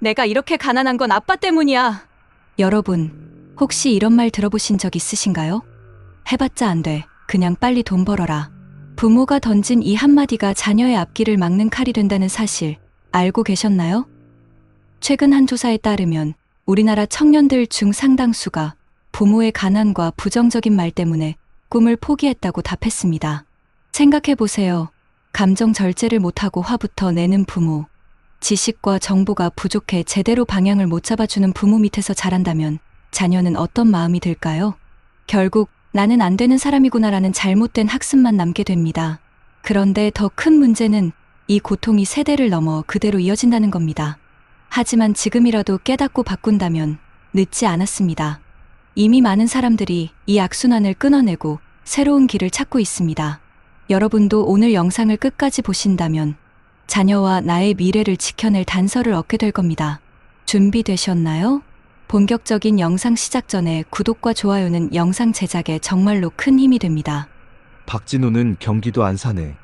내가 이렇게 가난한 건 아빠 때문이야. 여러분, 혹시 이런 말 들어보신 적 있으신가요? 해봤자 안 돼. 그냥 빨리 돈 벌어라. 부모가 던진 이 한마디가 자녀의 앞길을 막는 칼이 된다는 사실 알고 계셨나요? 최근 한 조사에 따르면 우리나라 청년들 중 상당수가 부모의 가난과 부정적인 말 때문에 꿈을 포기했다고 답했습니다. 생각해보세요. 감정 절제를 못하고 화부터 내는 부모, 지식과 정보가 부족해 제대로 방향을 못 잡아주는 부모 밑에서 자란다면 자녀는 어떤 마음이 들까요? 결국 나는 안 되는 사람이구나라는 잘못된 학습만 남게 됩니다. 그런데 더 큰 문제는 이 고통이 세대를 넘어 그대로 이어진다는 겁니다. 하지만 지금이라도 깨닫고 바꾼다면 늦지 않았습니다. 이미 많은 사람들이 이 악순환을 끊어내고 새로운 길을 찾고 있습니다. 여러분도 오늘 영상을 끝까지 보신다면 자녀와 나의 미래를 지켜낼 단서를 얻게 될 겁니다. 준비되셨나요? 본격적인 영상 시작 전에 구독과 좋아요는 영상 제작에 정말로 큰 힘이 됩니다. 박진호는 경기도 안산의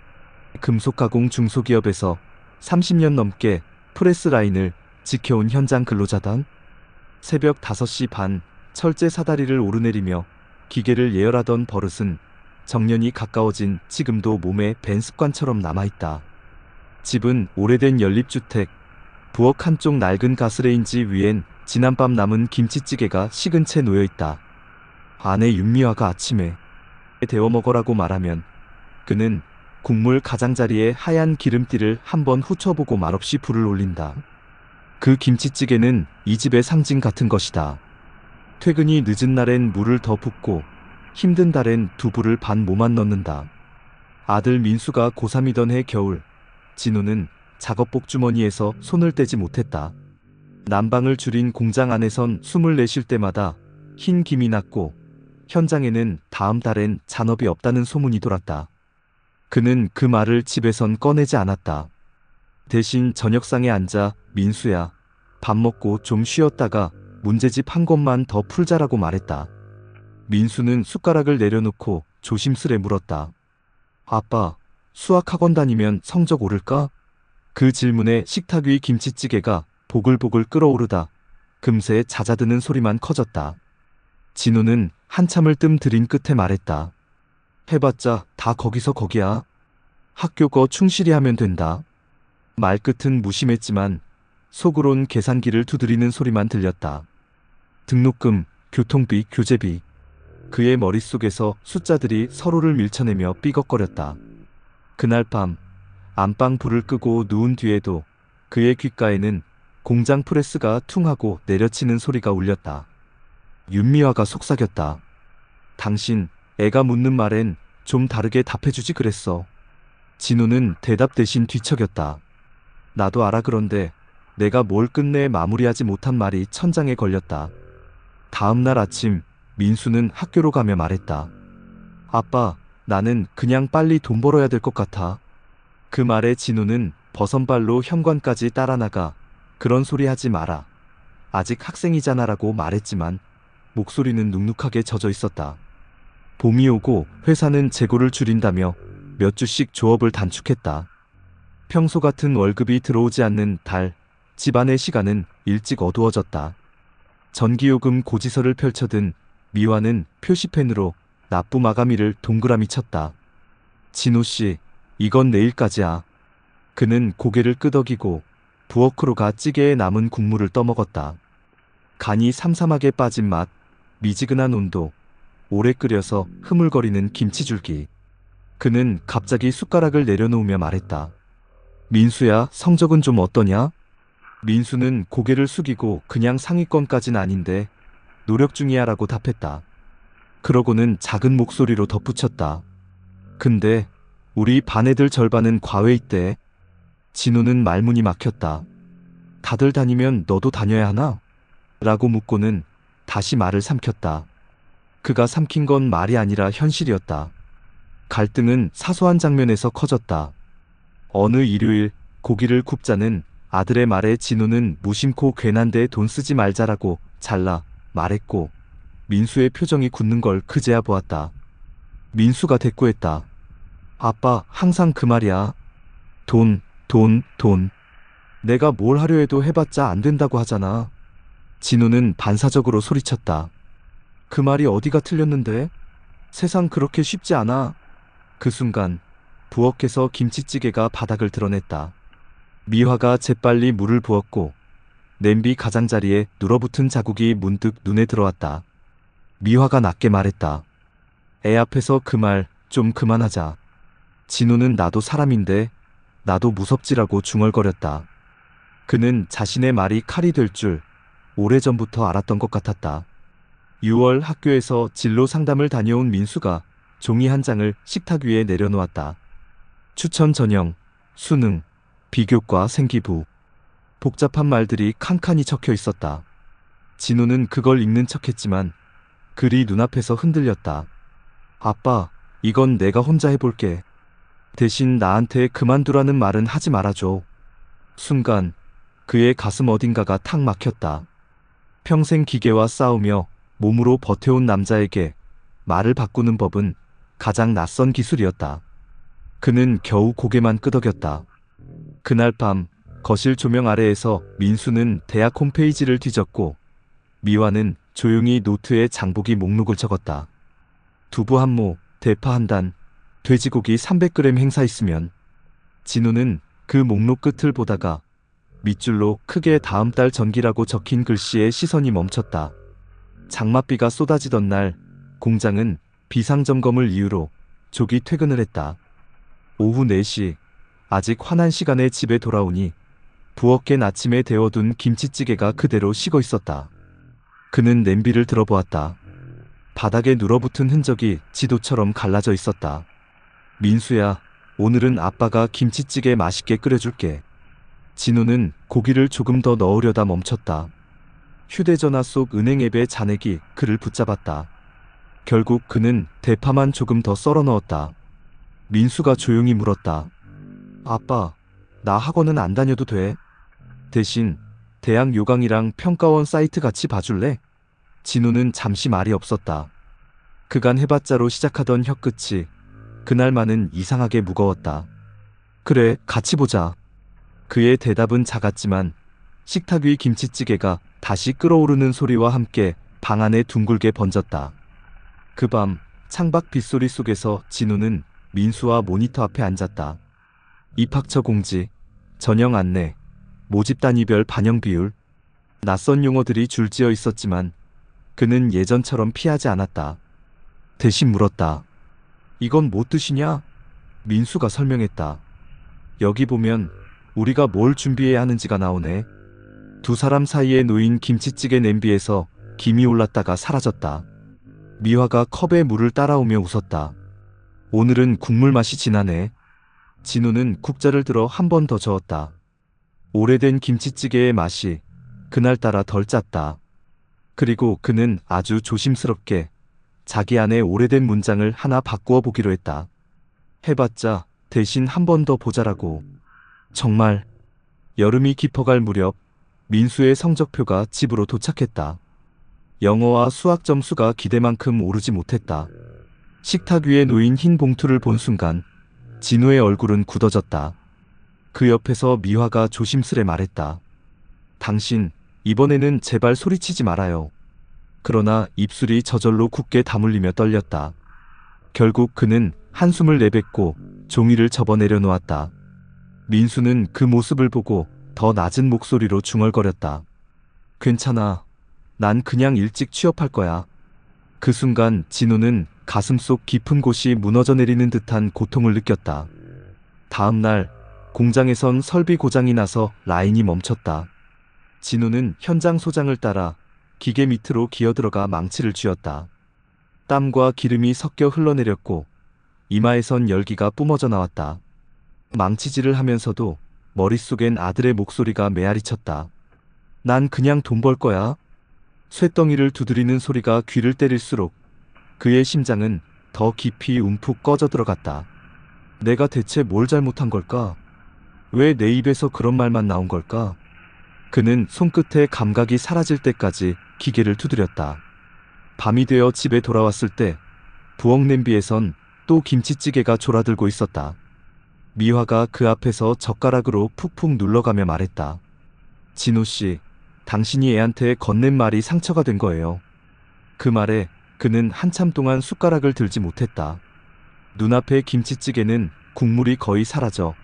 금속가공 중소기업에서 30년 넘게 프레스 라인을 지켜온 현장 근로자다. 새벽 5시 반 철제 사다리를 오르내리며 기계를 예열하던 버릇은 정년이 가까워진 지금도 몸에 밴 습관처럼 남아있다. 집은 오래된 연립주택, 부엌 한쪽 낡은 가스레인지 위엔 지난밤 남은 김치찌개가 식은 채 놓여있다. 아내 윤미화가 아침에 데워 먹으라고 말하면 그는 국물 가장자리에 하얀 기름띠를 한번 후쳐보고 말없이 불을 올린다. 그 김치찌개는 이 집의 상징 같은 것이다. 퇴근이 늦은 날엔 물을 더 붓고 힘든 달엔 두부를 반 모만 넣는다. 아들 민수가 고3이던 해 겨울, 진우는 작업복 주머니에서 손을 떼지 못했다. 난방을 줄인 공장 안에선 숨을 내쉴 때마다 흰 김이 났고 현장에는 다음 달엔 잔업이 없다는 소문이 돌았다. 그는 그 말을 집에선 꺼내지 않았다. 대신 저녁상에 앉아 민수야, 밥 먹고 좀 쉬었다가 문제집 한 것만 더 풀자라고 말했다. 민수는 숟가락을 내려놓고 조심스레 물었다. 아빠, 수학학원 다니면 성적 오를까? 그 질문에 식탁 위 김치찌개가 보글보글 끓어오르다 금세 잦아드는 소리만 커졌다. 진우는 한참을 뜸 들인 끝에 말했다. 해봤자 다 거기서 거기야. 학교 거 충실히 하면 된다. 말끝은 무심했지만 속으론 계산기를 두드리는 소리만 들렸다. 등록금, 교통비, 교재비. 그의 머릿속에서 숫자들이 서로를 밀쳐내며 삐걱거렸다. 그날 밤 안방 불을 끄고 누운 뒤에도 그의 귓가에는 공장 프레스가 퉁하고 내려치는 소리가 울렸다. 윤미화가 속삭였다. 당신 애가 묻는 말엔 좀 다르게 답해주지 그랬어. 진우는 대답 대신 뒤척였다. 나도 알아. 그런데 내가 뭘 끝내 마무리하지 못한 말이 천장에 걸렸다. 다음 날 아침 민수는 학교로 가며 말했다. 아빠, 나는 그냥 빨리 돈 벌어야 될 것 같아. 그 말에 진우는 버선발로 현관까지 따라 나가 그런 소리 하지 마라. 아직 학생이잖아라고 말했지만 목소리는 눅눅하게 젖어 있었다. 봄이 오고 회사는 재고를 줄인다며 몇 주씩 조업을 단축했다. 평소 같은 월급이 들어오지 않는 달, 집안의 시간은 일찍 어두워졌다. 전기요금 고지서를 펼쳐든 미화는 표시펜으로 납부 마감일을 동그라미 쳤다. 진호씨, 이건 내일까지야. 그는 고개를 끄덕이고 부엌으로 가 찌개에 남은 국물을 떠먹었다. 간이 삼삼하게 빠진 맛, 미지근한 온도, 오래 끓여서 흐물거리는 김치줄기. 그는 갑자기 숟가락을 내려놓으며 말했다. 민수야, 성적은 좀 어떠냐? 민수는 고개를 숙이고 그냥 상위권까진 아닌데 노력 중이야 라고 답했다. 그러고는 작은 목소리로 덧붙였다. 근데 우리 반 애들 절반은 과외 있대. 진우는 말문이 막혔다. 다들 다니면 너도 다녀야 하나? 라고 묻고는 다시 말을 삼켰다. 그가 삼킨 건 말이 아니라 현실이었다. 갈등은 사소한 장면에서 커졌다. 어느 일요일 고기를 굽자는 아들의 말에 진우는 무심코 괜한 데 돈 쓰지 말자라고 잘라 말했고 민수의 표정이 굳는 걸 그제야 보았다. 민수가 대꾸했다. 아빠, 항상 그 말이야. 돈. 내가 뭘 하려 해도 해봤자 안 된다고 하잖아. 진우는 반사적으로 소리쳤다. 그 말이 어디가 틀렸는데? 세상 그렇게 쉽지 않아. 그 순간 부엌에서 김치찌개가 바닥을 드러냈다. 미화가 재빨리 물을 부었고 냄비 가장자리에 눌어붙은 자국이 문득 눈에 들어왔다. 미화가 낮게 말했다. 애 앞에서 그 말 좀 그만하자. 진우는 나도 사람인데 나도 무섭지라고 중얼거렸다. 그는 자신의 말이 칼이 될 줄 오래전부터 알았던 것 같았다. 6월 학교에서 진로 상담을 다녀온 민수가 종이 한 장을 식탁 위에 내려놓았다. 추천 전형, 수능, 비교과 생기부. 복잡한 말들이 칸칸이 적혀 있었다. 진우는 그걸 읽는 척했지만 글이 눈앞에서 흔들렸다. 아빠, 이건 내가 혼자 해볼게. 대신 나한테 그만두라는 말은 하지 말아줘. 순간 그의 가슴 어딘가가 탁 막혔다. 평생 기계와 싸우며 몸으로 버텨온 남자에게 말을 바꾸는 법은 가장 낯선 기술이었다. 그는 겨우 고개만 끄덕였다. 그날 밤 거실 조명 아래에서 민수는 대학 홈페이지를 뒤졌고 미화는 조용히 노트에 장보기 목록을 적었다. 두부 한 모, 대파 한 단, 돼지고기 300g 행사 있으면. 진우는 그 목록 끝을 보다가 밑줄로 크게 다음 달 전기라고 적힌 글씨에 시선이 멈췄다. 장맛비가 쏟아지던 날 공장은 비상점검을 이유로 조기 퇴근을 했다. 오후 4시 아직 환한 시간에 집에 돌아오니 부엌엔 아침에 데워둔 김치찌개가 그대로 식어 있었다. 그는 냄비를 들어보았다. 바닥에 눌어붙은 흔적이 지도처럼 갈라져 있었다. 민수야, 오늘은 아빠가 김치찌개 맛있게 끓여줄게. 진우는 고기를 조금 더 넣으려다 멈췄다. 휴대전화 속 은행 앱의 잔액이 그를 붙잡았다. 결국 그는 대파만 조금 더 썰어 넣었다. 민수가 조용히 물었다. 아빠, 나 학원은 안 다녀도 돼? 대신 대학 요강이랑 평가원 사이트 같이 봐줄래? 진우는 잠시 말이 없었다. 그간 해봤자로 시작하던 혀끝이 그날만은 이상하게 무거웠다. 그래, 같이 보자. 그의 대답은 작았지만 식탁 위 김치찌개가 다시 끓어오르는 소리와 함께 방 안에 둥글게 번졌다. 그 밤 창밖 빗소리 속에서 진우는 민수와 모니터 앞에 앉았다. 입학처 공지, 전형 안내, 모집 단위별 반영 비율, 낯선 용어들이 줄지어 있었지만 그는 예전처럼 피하지 않았다. 대신 물었다. 이건 뭐 뜻이냐? 민수가 설명했다. 여기 보면 우리가 뭘 준비해야 하는지가 나오네. 두 사람 사이에 놓인 김치찌개 냄비에서 김이 올랐다가 사라졌다. 미화가 컵에 물을 따라오며 웃었다. 오늘은 국물 맛이 진하네. 진우는 국자를 들어 한 번 더 저었다. 오래된 김치찌개의 맛이 그날따라 덜 짰다. 그리고 그는 아주 조심스럽게 자기 안에 오래된 문장을 하나 바꾸어 보기로 했다. 해봤자 대신 한 번 더 보자라고. 정말. 여름이 깊어갈 무렵 민수의 성적표가 집으로 도착했다. 영어와 수학 점수가 기대만큼 오르지 못했다. 식탁 위에 놓인 흰 봉투를 본 순간 진우의 얼굴은 굳어졌다. 그 옆에서 미화가 조심스레 말했다. 당신, 이번에는 제발 소리치지 말아요. 그러나 입술이 저절로 굳게 다물리며 떨렸다. 결국 그는 한숨을 내뱉고 종이를 접어 내려놓았다. 민수는 그 모습을 보고 더 낮은 목소리로 중얼거렸다. 괜찮아. 난 그냥 일찍 취업할 거야. 그 순간 진우는 가슴속 깊은 곳이 무너져 내리는 듯한 고통을 느꼈다. 다음 날 공장에선 설비 고장이 나서 라인이 멈췄다. 진우는 현장 소장을 따라 기계 밑으로 기어들어가 망치를 쥐었다. 땀과 기름이 섞여 흘러내렸고 이마에선 열기가 뿜어져 나왔다. 망치질을 하면서도 머릿속엔 아들의 목소리가 메아리쳤다. 난 그냥 돈 벌 거야. 쇳덩이를 두드리는 소리가 귀를 때릴수록 그의 심장은 더 깊이 움푹 꺼져 들어갔다. 내가 대체 뭘 잘못한 걸까? 왜 내 입에서 그런 말만 나온 걸까? 그는 손끝에 감각이 사라질 때까지 기계를 두드렸다. 밤이 되어 집에 돌아왔을 때 부엌 냄비에선 또 김치찌개가 졸아들고 있었다. 미화가 그 앞에서 젓가락으로 푹푹 눌러가며 말했다. 진호 씨, 당신이 애한테 건넨 말이 상처가 된 거예요. 그 말에 그는 한참 동안 숟가락을 들지 못했다. 눈앞의 김치찌개는 국물이 거의 사라져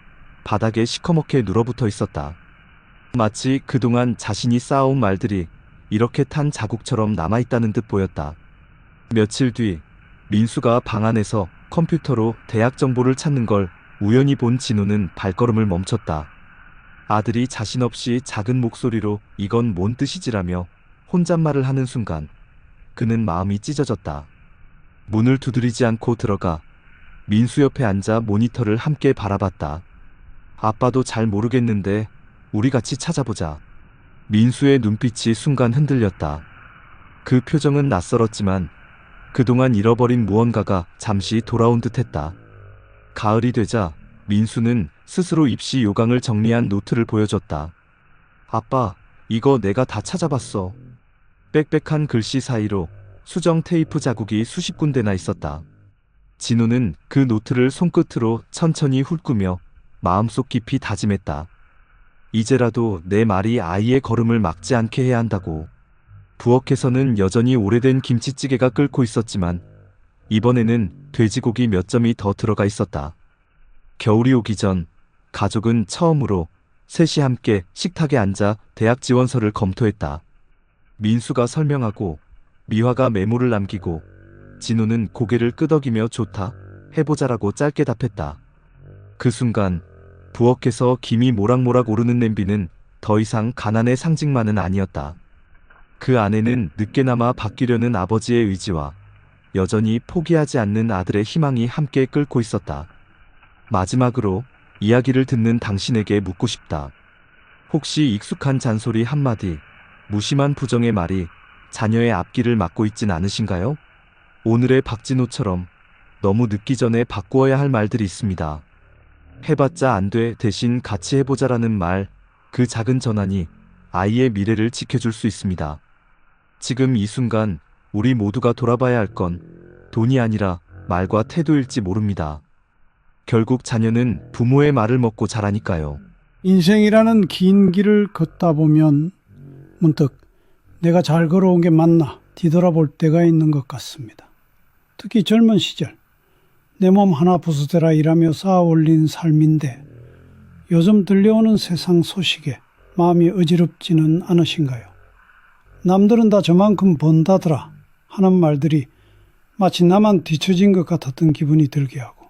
바닥에 시커멓게 눌어붙어 있었다. 마치 그동안 자신이 쌓아온 말들이 이렇게 탄 자국처럼 남아있다는 듯 보였다. 며칠 뒤 민수가 방 안에서 컴퓨터로 대학 정보를 찾는 걸 우연히 본 진호는 발걸음을 멈췄다. 아들이 자신 없이 작은 목소리로 이건 뭔 뜻이지라며 혼잣말을 하는 순간 그는 마음이 찢어졌다. 문을 두드리지 않고 들어가 민수 옆에 앉아 모니터를 함께 바라봤다. 아빠도 잘 모르겠는데 우리 같이 찾아보자. 민수의 눈빛이 순간 흔들렸다. 그 표정은 낯설었지만 그동안 잃어버린 무언가가 잠시 돌아온 듯했다. 가을이 되자 민수는 스스로 입시 요강을 정리한 노트를 보여줬다. 아빠, 이거 내가 다 찾아봤어. 빽빽한 글씨 사이로 수정 테이프 자국이 수십 군데나 있었다. 진호는 그 노트를 손끝으로 천천히 훑으며 마음속 깊이 다짐했다. 이제라도 내 말이 아이의 걸음을 막지 않게 해야 한다고. 부엌에서는 여전히 오래된 김치찌개가 끓고 있었지만 이번에는 돼지고기 몇 점이 더 들어가 있었다. 겨울이 오기 전 가족은 처음으로 셋이 함께 식탁에 앉아 대학 지원서를 검토했다. 민수가 설명하고 미화가 메모를 남기고 진호는 고개를 끄덕이며 좋다, 해보자라고 짧게 답했다. 그 순간 부엌에서 김이 모락모락 오르는 냄비는 더 이상 가난의 상징만은 아니었다. 그 안에는 늦게나마 바뀌려는 아버지의 의지와 여전히 포기하지 않는 아들의 희망이 함께 끓고 있었다. 마지막으로 이야기를 듣는 당신에게 묻고 싶다. 혹시 익숙한 잔소리 한마디, 무심한 부정의 말이 자녀의 앞길을 막고 있진 않으신가요? 오늘의 박진호처럼 너무 늦기 전에 바꾸어야 할 말들이 있습니다. 해봤자 안 돼 대신 같이 해보자라는 말, 그 작은 전환이 아이의 미래를 지켜줄 수 있습니다. 지금 이 순간 우리 모두가 돌아봐야 할 건 돈이 아니라 말과 태도일지 모릅니다. 결국 자녀는 부모의 말을 먹고 자라니까요. 인생이라는 긴 길을 걷다 보면 문득 내가 잘 걸어온 게 맞나 뒤돌아볼 때가 있는 것 같습니다. 특히 젊은 시절 내 몸 하나 부수대라 일하며 쌓아 올린 삶인데 요즘 들려오는 세상 소식에 마음이 어지럽지는 않으신가요? 남들은 다 저만큼 번다더라 하는 말들이 마치 나만 뒤처진 것 같았던 기분이 들게 하고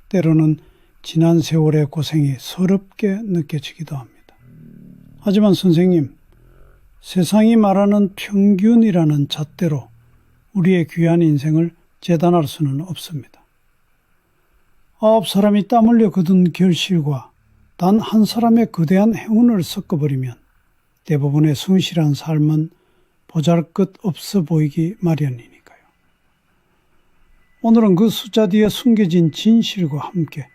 때로는 지난 세월의 고생이 서럽게 느껴지기도 합니다. 하지만 선생님, 세상이 말하는 평균이라는 잣대로 우리의 귀한 인생을 재단할 수는 없습니다. 9사람이 땀 흘려 거둔 결실과 단 한 사람의 거대한 행운을 섞어버리면 대부분의 성실한 삶은 보잘것없어 보이기 마련이니까요. 오늘은 그 숫자 뒤에 숨겨진 진실과 함께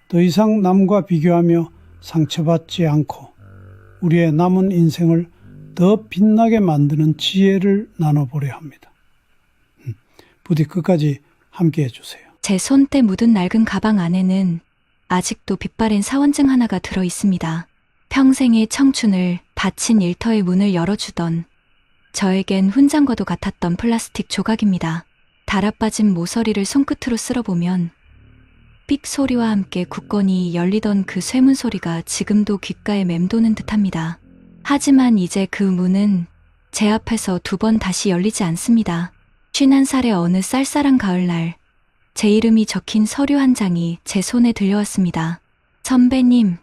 더 이상 남과 비교하며 상처받지 않고 우리의 남은 인생을 더 빛나게 만드는 지혜를 나눠보려 합니다. 부디 끝까지 함께 해주세요. 제 손때 묻은 낡은 가방 안에는 아직도 빛바랜 사원증 하나가 들어 있습니다. 평생의 청춘을 바친 일터의 문을 열어주던 저에겐 훈장과도 같았던 플라스틱 조각입니다. 달아빠진 모서리를 손끝으로 쓸어보면 삑 소리와 함께 굳건히 열리던 그 쇠문 소리가 지금도 귓가에 맴도는 듯합니다. 하지만 이제 그 문은 제 앞에서 2번 다시 열리지 않습니다. 51살의 어느 쌀쌀한 가을날 제 이름이 적힌 서류 한 장이 제 손에 들려왔습니다. 선배님,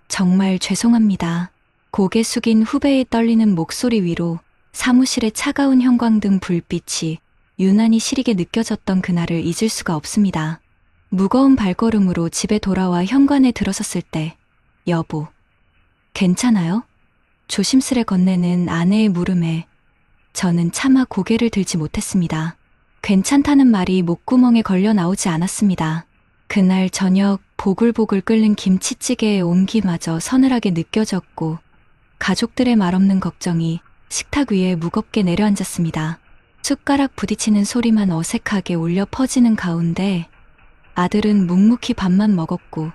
정말 죄송합니다. 고개 숙인 후배의 떨리는 목소리 위로 사무실의 차가운 형광등 불빛이 유난히 시리게 느껴졌던 그날을 잊을 수가 없습니다. 무거운 발걸음으로 집에 돌아와 현관에 들어섰을 때 여보, 괜찮아요? 조심스레 건네는 아내의 물음에 저는 차마 고개를 들지 못했습니다. 괜찮다는 말이 목구멍에 걸려 나오지 않았습니다. 그날 저녁 보글보글 끓는 김치찌개의 온기마저 서늘하게 느껴졌고 가족들의 말없는 걱정이 식탁 위에 무겁게 내려앉았습니다. 숟가락 부딪히는 소리만 어색하게 울려 퍼지는 가운데 아들은 묵묵히 밥만 먹었고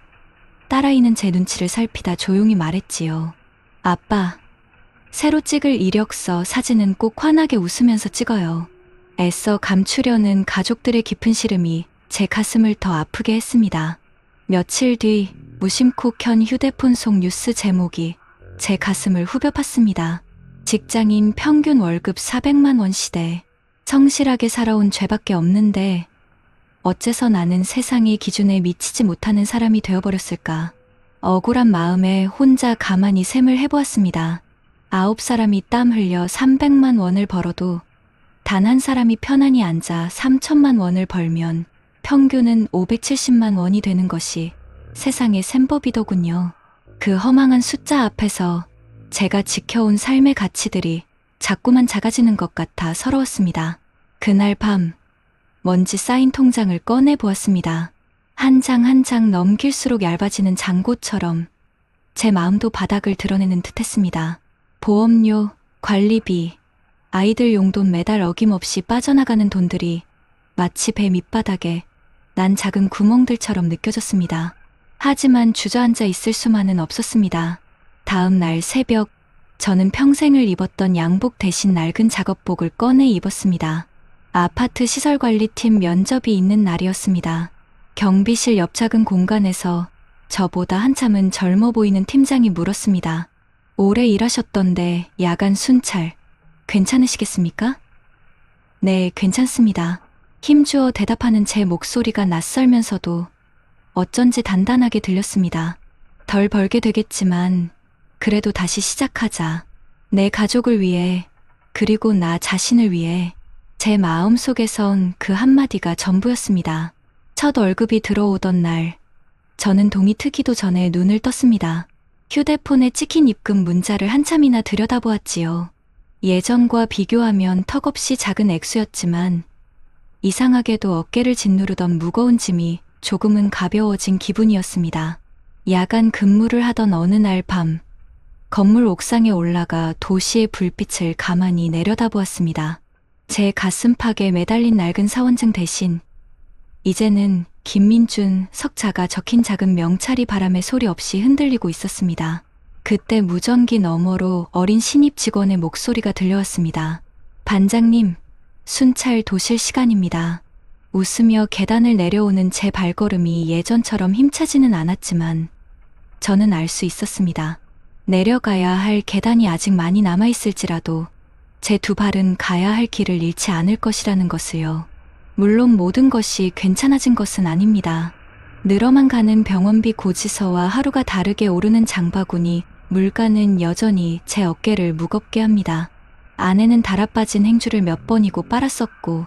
딸아이는 제 눈치를 살피다 조용히 말했지요. 아빠, 새로 찍을 이력서 사진은 꼭 환하게 웃으면서 찍어요. 애써 감추려는 가족들의 깊은 시름이 제 가슴을 더 아프게 했습니다. 며칠 뒤 무심코 켠 휴대폰 속 뉴스 제목이 제 가슴을 후벼 팠습니다. 직장인 평균 월급 400만 원 시대. 성실하게 살아온 죄밖에 없는데 어째서 나는 세상의 기준에 미치지 못하는 사람이 되어버렸을까. 억울한 마음에 혼자 가만히 셈을 해보았습니다. 9사람이 땀 흘려 300만 원을 벌어도 단 한 사람이 편안히 앉아 3천만 원을 벌면 평균은 570만 원이 되는 것이 세상의 셈법이더군요. 그 허망한 숫자 앞에서 제가 지켜온 삶의 가치들이 자꾸만 작아지는 것 같아 서러웠습니다. 그날 밤 먼지 쌓인 통장을 꺼내 보았습니다. 한 장 한 장 넘길수록 얇아지는 장고처럼 제 마음도 바닥을 드러내는 듯했습니다. 보험료, 관리비, 아이들 용돈 매달 어김없이 빠져나가는 돈들이 마치 배 밑바닥에 난 작은 구멍들처럼 느껴졌습니다. 하지만 주저앉아 있을 수만은 없었습니다. 다음 날 새벽, 저는 평생을 입었던 양복 대신 낡은 작업복을 꺼내 입었습니다. 아파트 시설관리팀 면접이 있는 날이었습니다. 경비실 옆 작은 공간에서 저보다 한참은 젊어 보이는 팀장이 물었습니다. 오래 일하셨던데 야간 순찰 괜찮으시겠습니까? 네, 괜찮습니다. 힘주어 대답하는 제 목소리가 낯설면서도 어쩐지 단단하게 들렸습니다. 덜 벌게 되겠지만 그래도 다시 시작하자. 내 가족을 위해, 그리고 나 자신을 위해. 제 마음속에선 그 한마디가 전부였습니다. 첫 월급이 들어오던 날, 저는 동이 트기도 전에 눈을 떴습니다. 휴대폰에 찍힌 입금 문자를 한참이나 들여다보았지요. 예전과 비교하면 턱없이 작은 액수였지만 이상하게도 어깨를 짓누르던 무거운 짐이 조금은 가벼워진 기분이었습니다. 야간 근무를 하던 어느 날 밤, 건물 옥상에 올라가 도시의 불빛을 가만히 내려다보았습니다. 제 가슴팍에 매달린 낡은 사원증 대신 이제는 김민준, 석자가 적힌 작은 명찰이 바람에 소리 없이 흔들리고 있었습니다. 그때 무전기 너머로 어린 신입 직원의 목소리가 들려왔습니다. 반장님, 순찰 도실 시간입니다. 웃으며 계단을 내려오는 제 발걸음이 예전처럼 힘차지는 않았지만 저는 알 수 있었습니다. 내려가야 할 계단이 아직 많이 남아있을지라도 제 두 발은 가야 할 길을 잃지 않을 것이라는 것을요. 물론 모든 것이 괜찮아진 것은 아닙니다. 늘어만 가는 병원비 고지서와 하루가 다르게 오르는 장바구니, 물가는 여전히 제 어깨를 무겁게 합니다. 아내는 달아빠진 행주를 몇 번이고 빨았었고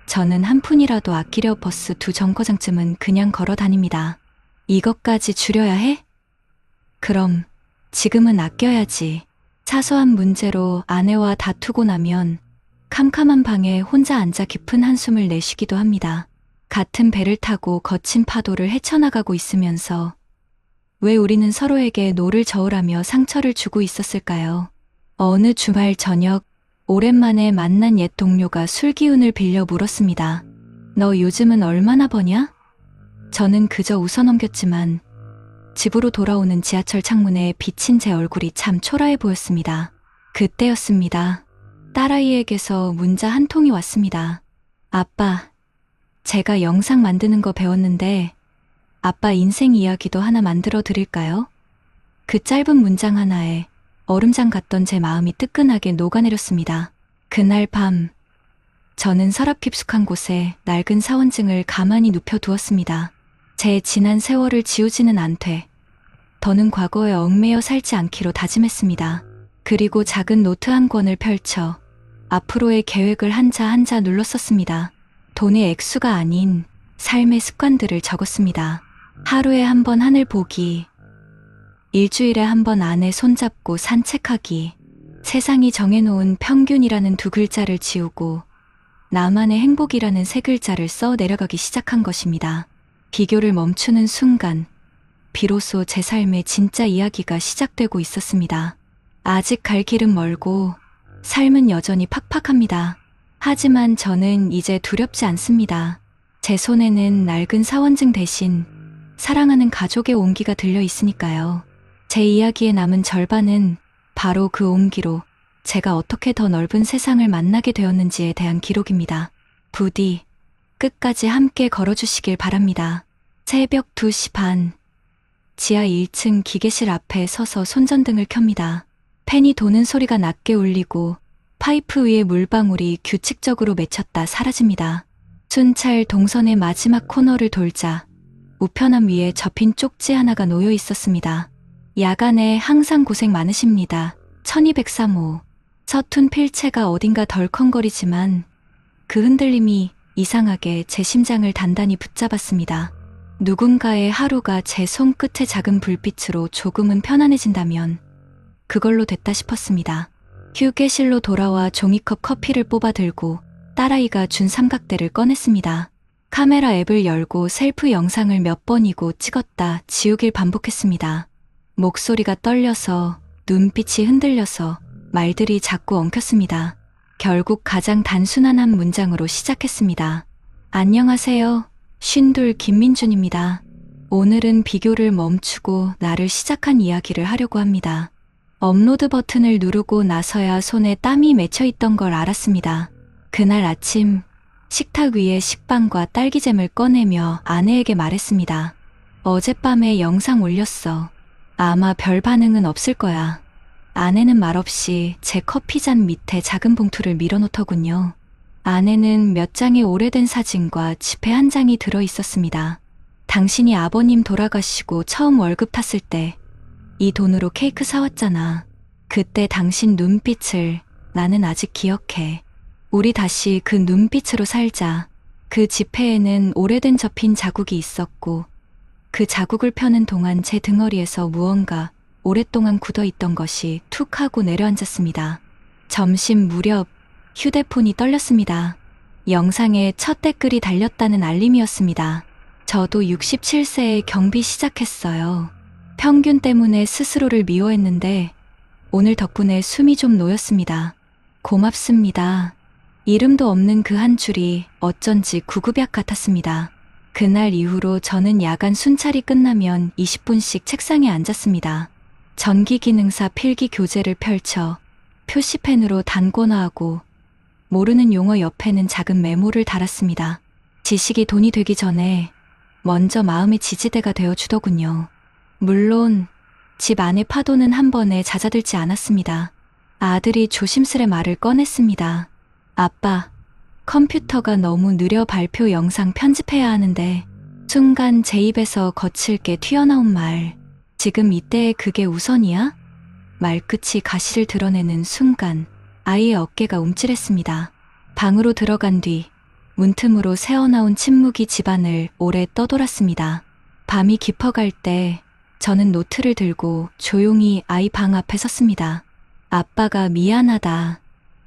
저는 한 푼이라도 아끼려 버스 2정거장쯤은 그냥 걸어 다닙니다. 이것까지 줄여야 해? 그럼 지금은 아껴야지. 사소한 문제로 아내와 다투고 나면 캄캄한 방에 혼자 앉아 깊은 한숨을 내쉬기도 합니다. 같은 배를 타고 거친 파도를 헤쳐나가고 있으면서 왜 우리는 서로에게 노를 저으라며 상처를 주고 있었을까요? 어느 주말 저녁, 오랜만에 만난 옛 동료가 술 기운을 빌려 물었습니다. 너 요즘은 얼마나 버냐? 저는 그저 웃어넘겼지만 집으로 돌아오는 지하철 창문에 비친 제 얼굴이 참 초라해 보였습니다. 그때였습니다. 딸아이에게서 문자 한 통이 왔습니다. 아빠, 제가 영상 만드는 거 배웠는데 아빠 인생 이야기도 하나 만들어 드릴까요? 그 짧은 문장 하나에 얼음장 같던 제 마음이 뜨끈하게 녹아내렸습니다. 그날 밤, 저는 서랍 깊숙한 곳에 낡은 사원증을 가만히 눕혀두었습니다. 제 지난 세월을 지우지는 않되 더는 과거에 얽매여 살지 않기로 다짐했습니다. 그리고 작은 노트 한 권을 펼쳐 앞으로의 계획을 한자 한자 눌렀었습니다. 돈의 액수가 아닌 삶의 습관들을 적었습니다. 하루에 한 번 하늘 보기, 일주일에 한 번 아내 손잡고 산책하기, 세상이 정해놓은 평균이라는 2글자를 지우고 나만의 행복이라는 3글자를 써 내려가기 시작한 것입니다. 비교를 멈추는 순간, 비로소 제 삶의 진짜 이야기가 시작되고 있었습니다. 아직 갈 길은 멀고 삶은 여전히 팍팍합니다. 하지만 저는 이제 두렵지 않습니다. 제 손에는 낡은 사원증 대신 사랑하는 가족의 온기가 들려 있으니까요. 제 이야기의 남은 절반은 바로 그 온기로 제가 어떻게 더 넓은 세상을 만나게 되었는지에 대한 기록입니다. 부디 끝까지 함께 걸어주시길 바랍니다. 새벽 2시 반, 지하 1층 기계실 앞에 서서 손전등을 켭니다. 팬이 도는 소리가 낮게 울리고 파이프 위에 물방울이 규칙적으로 맺혔다 사라집니다. 순찰 동선의 마지막 코너를 돌자 우편함 위에 접힌 쪽지 하나가 놓여 있었습니다. 야간에 항상 고생 많으십니다. 1203호. 서툰 필체가 어딘가 덜컹거리지만 그 흔들림이 이상하게 제 심장을 단단히 붙잡았습니다. 누군가의 하루가 제 손끝의 작은 불빛으로 조금은 편안해진다면 그걸로 됐다 싶었습니다. 휴게실로 돌아와 종이컵 커피를 뽑아 들고 딸아이가 준 삼각대를 꺼냈습니다. 카메라 앱을 열고 셀프 영상을 몇 번이고 찍었다 지우길 반복했습니다. 목소리가 떨려서 눈빛이 흔들려서 말들이 자꾸 엉켰습니다. 결국 가장 단순한 한 문장으로 시작했습니다. 안녕하세요. 쉰둘 김민준입니다. 오늘은 비교를 멈추고 나를 시작한 이야기를 하려고 합니다. 업로드 버튼을 누르고 나서야 손에 땀이 맺혀 있던 걸 알았습니다. 그날 아침 식탁 위에 식빵과 딸기잼을 꺼내며 아내에게 말했습니다. 어젯밤에 영상 올렸어. 아마 별 반응은 없을 거야. 아내는 말없이 제 커피잔 밑에 작은 봉투를 밀어놓더군요. 안에는 몇 장의 오래된 사진과 지폐 한 장이 들어 있었습니다. 당신이 아버님 돌아가시고 처음 월급 탔을 때 이 돈으로 케이크 사왔잖아. 그때 당신 눈빛을 나는 아직 기억해. 우리 다시 그 눈빛으로 살자. 그 지폐에는 오래된 접힌 자국이 있었고 그 자국을 펴는 동안 제 등허리에서 무언가 오랫동안 굳어있던 것이 툭 하고 내려앉았습니다. 점심 무렵 휴대폰이 떨렸습니다. 영상에 첫 댓글이 달렸다는 알림이었습니다. 저도 67세에 경비 시작했어요. 평균 때문에 스스로를 미워했는데 오늘 덕분에 숨이 좀 놓였습니다. 고맙습니다. 이름도 없는 그 한 줄이 어쩐지 구급약 같았습니다. 그날 이후로 저는 야간 순찰이 끝나면 20분씩 책상에 앉았습니다. 전기기능사 필기 교재를 펼쳐 표시펜으로 단권화하고 모르는 용어 옆에는 작은 메모를 달았습니다. 지식이 돈이 되기 전에 먼저 마음의 지지대가 되어주더군요. 물론 집 안의 파도는 한 번에 잦아들지 않았습니다. 아들이 조심스레 말을 꺼냈습니다. 아빠, 컴퓨터가 너무 느려 발표 영상 편집해야 하는데 순간 제 입에서 거칠게 튀어나온 말. 지금 이때에 그게 우선이야? 말끝이 가시를 드러내는 순간 아이의 어깨가 움찔했습니다. 방으로 들어간 뒤 문틈으로 새어나온 침묵이 집안을 오래 떠돌았습니다. 밤이 깊어갈 때 저는 노트를 들고 조용히 아이 방 앞에 섰습니다. 아빠가 미안하다.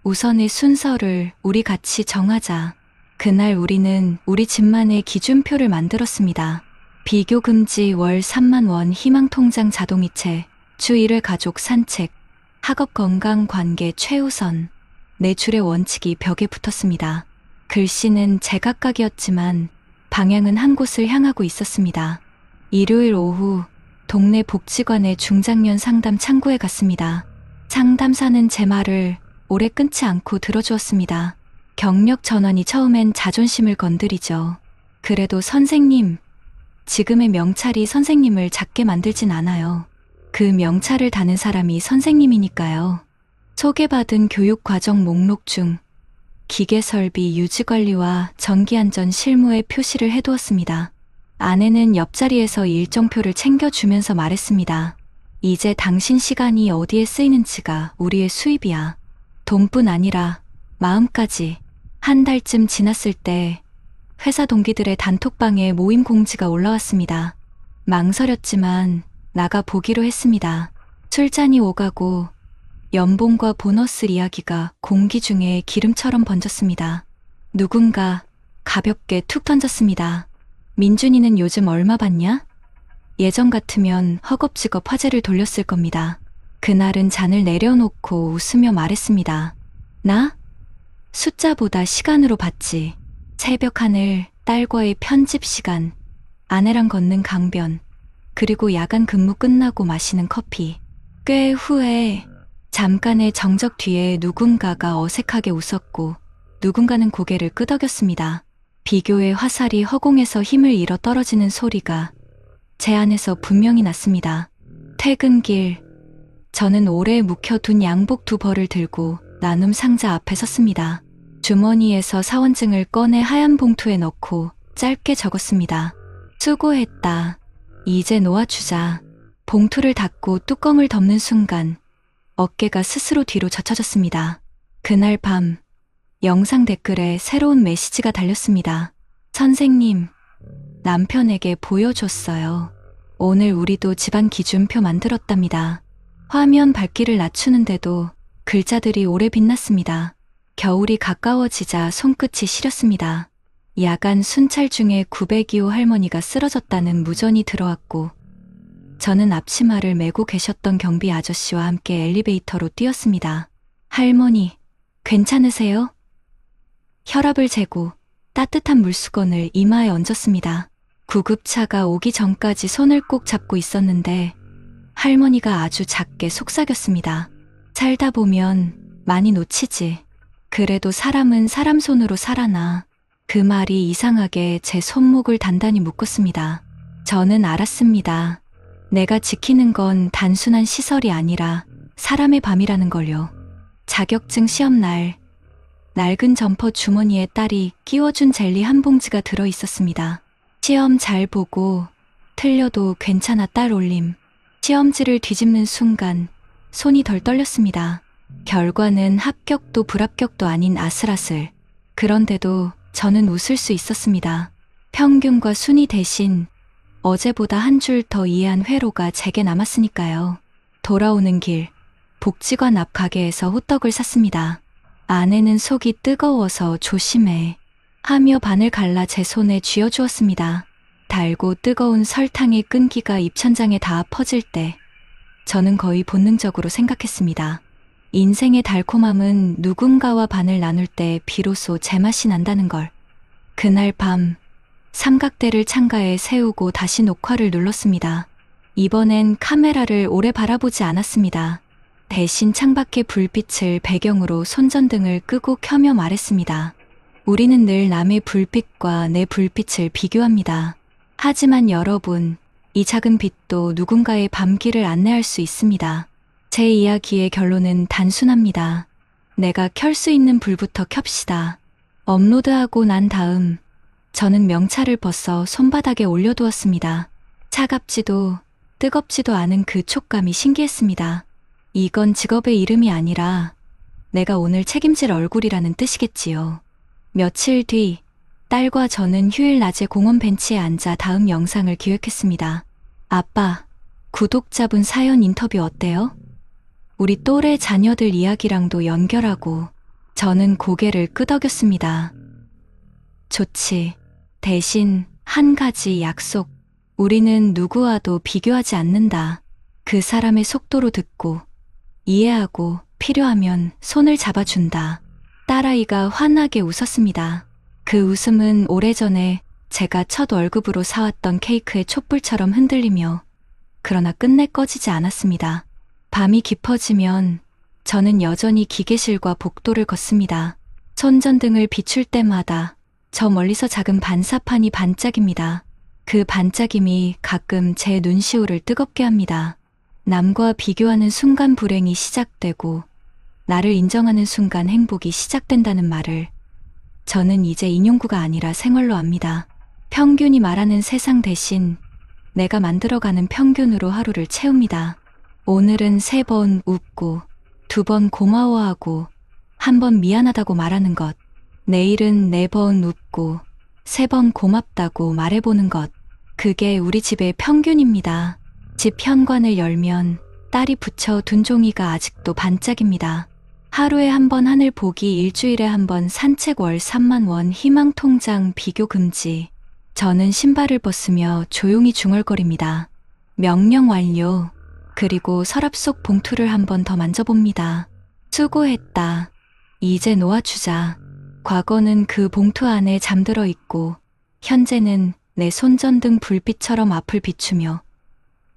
우선의 순서를 우리 같이 정하자. 그날 우리는 우리 집만의 기준표를 만들었습니다. 비교 금지 월 3만 원 희망통장 자동이체, 주 1회 가족 산책, 학업 건강 관계 최우선. 네 줄의 원칙이 벽에 붙었습니다. 글씨는 제각각이었지만 방향은 한 곳을 향하고 있었습니다. 일요일 오후 동네 복지관의 중장년 상담 창구에 갔습니다. 상담사는 제 말을 오래 끊지 않고 들어주었습니다. 경력 전환이 처음엔 자존심을 건드리죠. 그래도 선생님, 지금의 명찰이 선생님을 작게 만들진 않아요. 그 명찰을 다는 사람이 선생님이니까요. 소개받은 교육과정 목록 중 기계설비 유지관리와 전기안전 실무에 표시를 해두었습니다. 아내는 옆자리에서 일정표를 챙겨주면서 말했습니다. 이제 당신 시간이 어디에 쓰이는지가 우리의 수입이야. 돈뿐 아니라 마음까지. 한 달쯤 지났을 때 회사 동기들의 단톡방에 모임 공지가 올라왔습니다. 망설였지만 나가 보기로 했습니다. 술잔이 오가고 연봉과 보너스 이야기가 공기 중에 기름처럼 번졌습니다. 누군가 가볍게 툭 던졌습니다. 민준이는 요즘 얼마 받냐? 예전 같으면 허겁지겁 화제를 돌렸을 겁니다. 그날은 잔을 내려놓고 웃으며 말했습니다. 나? 숫자보다 시간으로 받지. 새벽 하늘, 딸과의 편집 시간, 아내랑 걷는 강변, 그리고 야간 근무 끝나고 마시는 커피. 꽤 후에 잠깐의 정적 뒤에 누군가가 어색하게 웃었고 누군가는 고개를 끄덕였습니다. 비교의 화살이 허공에서 힘을 잃어 떨어지는 소리가 제 안에서 분명히 났습니다. 퇴근길, 저는 오래 묵혀둔 양복 2벌을 들고 나눔 상자 앞에 섰습니다. 주머니에서 사원증을 꺼내 하얀 봉투에 넣고 짧게 적었습니다. 수고했다. 이제 놓아주자. 봉투를 닫고 뚜껑을 덮는 순간 어깨가 스스로 뒤로 젖혀졌습니다. 그날 밤 영상 댓글에 새로운 메시지가 달렸습니다. 선생님, 남편에게 보여줬어요. 오늘 우리도 집안 기준표 만들었답니다. 화면 밝기를 낮추는데도 글자들이 오래 빛났습니다. 겨울이 가까워지자 손끝이 시렸습니다. 야간 순찰 중에 902호 할머니가 쓰러졌다는 무전이 들어왔고 저는 앞치마를 메고 계셨던 경비 아저씨와 함께 엘리베이터로 뛰었습니다. 할머니, 괜찮으세요? 혈압을 재고 따뜻한 물수건을 이마에 얹었습니다. 구급차가 오기 전까지 손을 꼭 잡고 있었는데 할머니가 아주 작게 속삭였습니다. 살다 보면 많이 놓치지. 그래도 사람은 사람 손으로 살아나. 그 말이 이상하게 제 손목을 단단히 묶었습니다. 저는 알았습니다. 내가 지키는 건 단순한 시설이 아니라 사람의 밤이라는 걸요. 자격증 시험날, 낡은 점퍼 주머니에 딸이 끼워준 젤리 한 봉지가 들어 있었습니다. 시험 잘 보고 틀려도 괜찮아 딸 올림. 시험지를 뒤집는 순간 손이 덜 떨렸습니다. 결과는 합격도 불합격도 아닌 아슬아슬. 그런데도 저는 웃을 수 있었습니다. 평균과 순위 대신 어제보다 한 줄 더 이해한 회로가 제게 남았으니까요. 돌아오는 길, 복지관 앞 가게에서 호떡을 샀습니다. 아내는 속이 뜨거워서 조심해 하며 반을 갈라 제 손에 쥐어주었습니다. 달고 뜨거운 설탕의 끈기가 입천장에 닿아 퍼질 때 저는 거의 본능적으로 생각했습니다. 인생의 달콤함은 누군가와 반을 나눌 때 비로소 제맛이 난다는 걸. 그날 밤 삼각대를 창가에 세우고 다시 녹화를 눌렀습니다. 이번엔 카메라를 오래 바라보지 않았습니다. 대신 창밖의 불빛을 배경으로 손전등을 끄고 켜며 말했습니다. 우리는 늘 남의 불빛과 내 불빛을 비교합니다. 하지만 여러분, 이 작은 빛도 누군가의 밤길을 안내할 수 있습니다. 제 이야기의 결론은 단순합니다. 내가 켤 수 있는 불부터 켭시다. 업로드하고 난 다음 저는 명찰을 벗어 손바닥에 올려두었습니다. 차갑지도 뜨겁지도 않은 그 촉감이 신기했습니다. 이건 직업의 이름이 아니라 내가 오늘 책임질 얼굴이라는 뜻이겠지요. 며칠 뒤 딸과 저는 휴일 낮에 공원 벤치에 앉아 다음 영상을 기획했습니다. 아빠, 구독자분 사연 인터뷰 어때요? 우리 또래 자녀들 이야기랑도 연결하고 저는 고개를 끄덕였습니다. 좋지. 대신 한 가지 약속. 우리는 누구와도 비교하지 않는다. 그 사람의 속도로 듣고 이해하고 필요하면 손을 잡아준다. 딸아이가 환하게 웃었습니다. 그 웃음은 오래전에 제가 첫 월급으로 사왔던 케이크의 촛불처럼 흔들리며 그러나 끝내 꺼지지 않았습니다. 밤이 깊어지면 저는 여전히 기계실과 복도를 걷습니다. 손전등을 비출 때마다 저 멀리서 작은 반사판이 반짝입니다. 그 반짝임이 가끔 제 눈시울을 뜨겁게 합니다. 남과 비교하는 순간 불행이 시작되고 나를 인정하는 순간 행복이 시작된다는 말을 저는 이제 인용구가 아니라 생활로 압니다. 평균이 말하는 세상 대신 내가 만들어가는 평균으로 하루를 채웁니다. 오늘은 3번 웃고 2번 고마워하고 1번 미안하다고 말하는 것. 내일은 4번 웃고 3번 고맙다고 말해보는 것. 그게 우리 집의 평균입니다. 집 현관을 열면 딸이 붙여둔 종이가 아직도 반짝입니다. 하루에 1번 하늘 보기, 일주일에 1번 산책, 월 3만 원, 희망 통장, 비교 금지. 저는 신발을 벗으며 조용히 중얼거립니다. 명령 완료. 그리고 서랍 속 봉투를 1번 더 만져봅니다. 수고했다. 이제 놓아주자. 과거는 그 봉투 안에 잠들어 있고 현재는 내 손전등 불빛처럼 앞을 비추며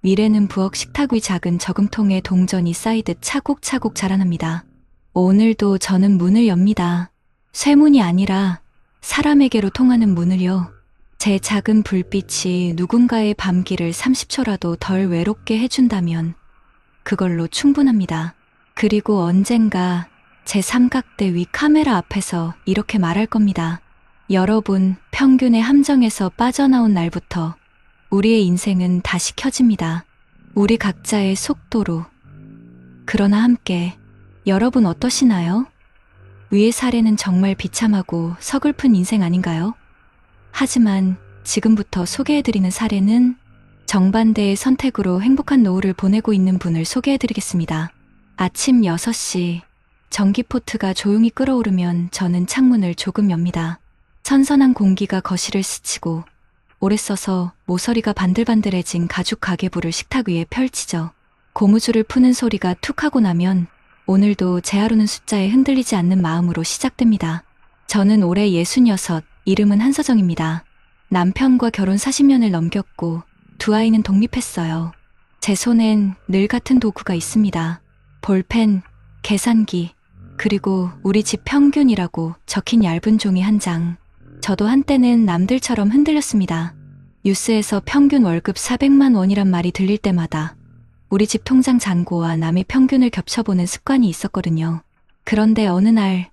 미래는 부엌 식탁 위 작은 저금통에 동전이 쌓이듯 차곡차곡 자라납니다. 오늘도 저는 문을 엽니다. 쇠문이 아니라 사람에게로 통하는 문을요. 제 작은 불빛이 누군가의 밤길을 30초라도 덜 외롭게 해준다면 그걸로 충분합니다. 그리고 언젠가 제 삼각대 위 카메라 앞에서 이렇게 말할 겁니다. 여러분, 평균의 함정에서 빠져나온 날부터 우리의 인생은 다시 켜집니다. 우리 각자의 속도로. 그러나 함께. 여러분 어떠시나요? 위의 사례는 정말 비참하고 서글픈 인생 아닌가요? 하지만 지금부터 소개해드리는 사례는 정반대의 선택으로 행복한 노후를 보내고 있는 분을 소개해드리겠습니다. 아침 6시, 전기포트가 조용히 끓어오르면 저는 창문을 조금 엽니다. 선선한 공기가 거실을 스치고 오래 써서 모서리가 반들반들해진 가죽 가계부를 식탁 위에 펼치죠. 고무줄을 푸는 소리가 툭 하고 나면 오늘도 제 하루는 숫자에 흔들리지 않는 마음으로 시작됩니다. 저는 올해 66, 이름은 한서정입니다. 남편과 결혼 40년을 넘겼고 두 아이는 독립했어요. 제 손엔 늘 같은 도구가 있습니다. 볼펜, 계산기, 그리고 우리 집 평균이라고 적힌 얇은 종이 한 장. 저도 한때는 남들처럼 흔들렸습니다. 뉴스에서 평균 월급 400만 원이란 말이 들릴 때마다 우리 집 통장 잔고와 남의 평균을 겹쳐보는 습관이 있었거든요. 그런데 어느 날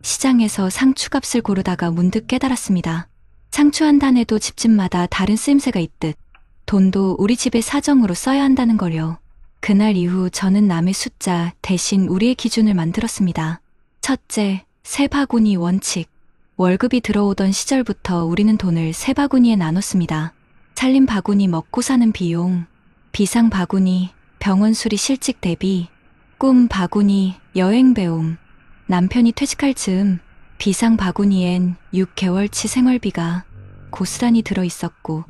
시장에서 상추값을 고르다가 문득 깨달았습니다. 상추 한 단에도 집집마다 다른 쓰임새가 있듯 돈도 우리 집의 사정으로 써야 한다는 걸요. 그날 이후 저는 남의 숫자 대신 우리의 기준을 만들었습니다. 첫째, 세 바구니 원칙. 월급이 들어오던 시절부터 우리는 돈을 세 바구니에 나눴습니다. 살림 바구니 먹고 사는 비용, 비상 바구니 병원 수리 실직 대비, 꿈 바구니 여행 배움, 남편이 퇴직할 즈음 비상 바구니엔 6개월치 생활비가 고스란히 들어있었고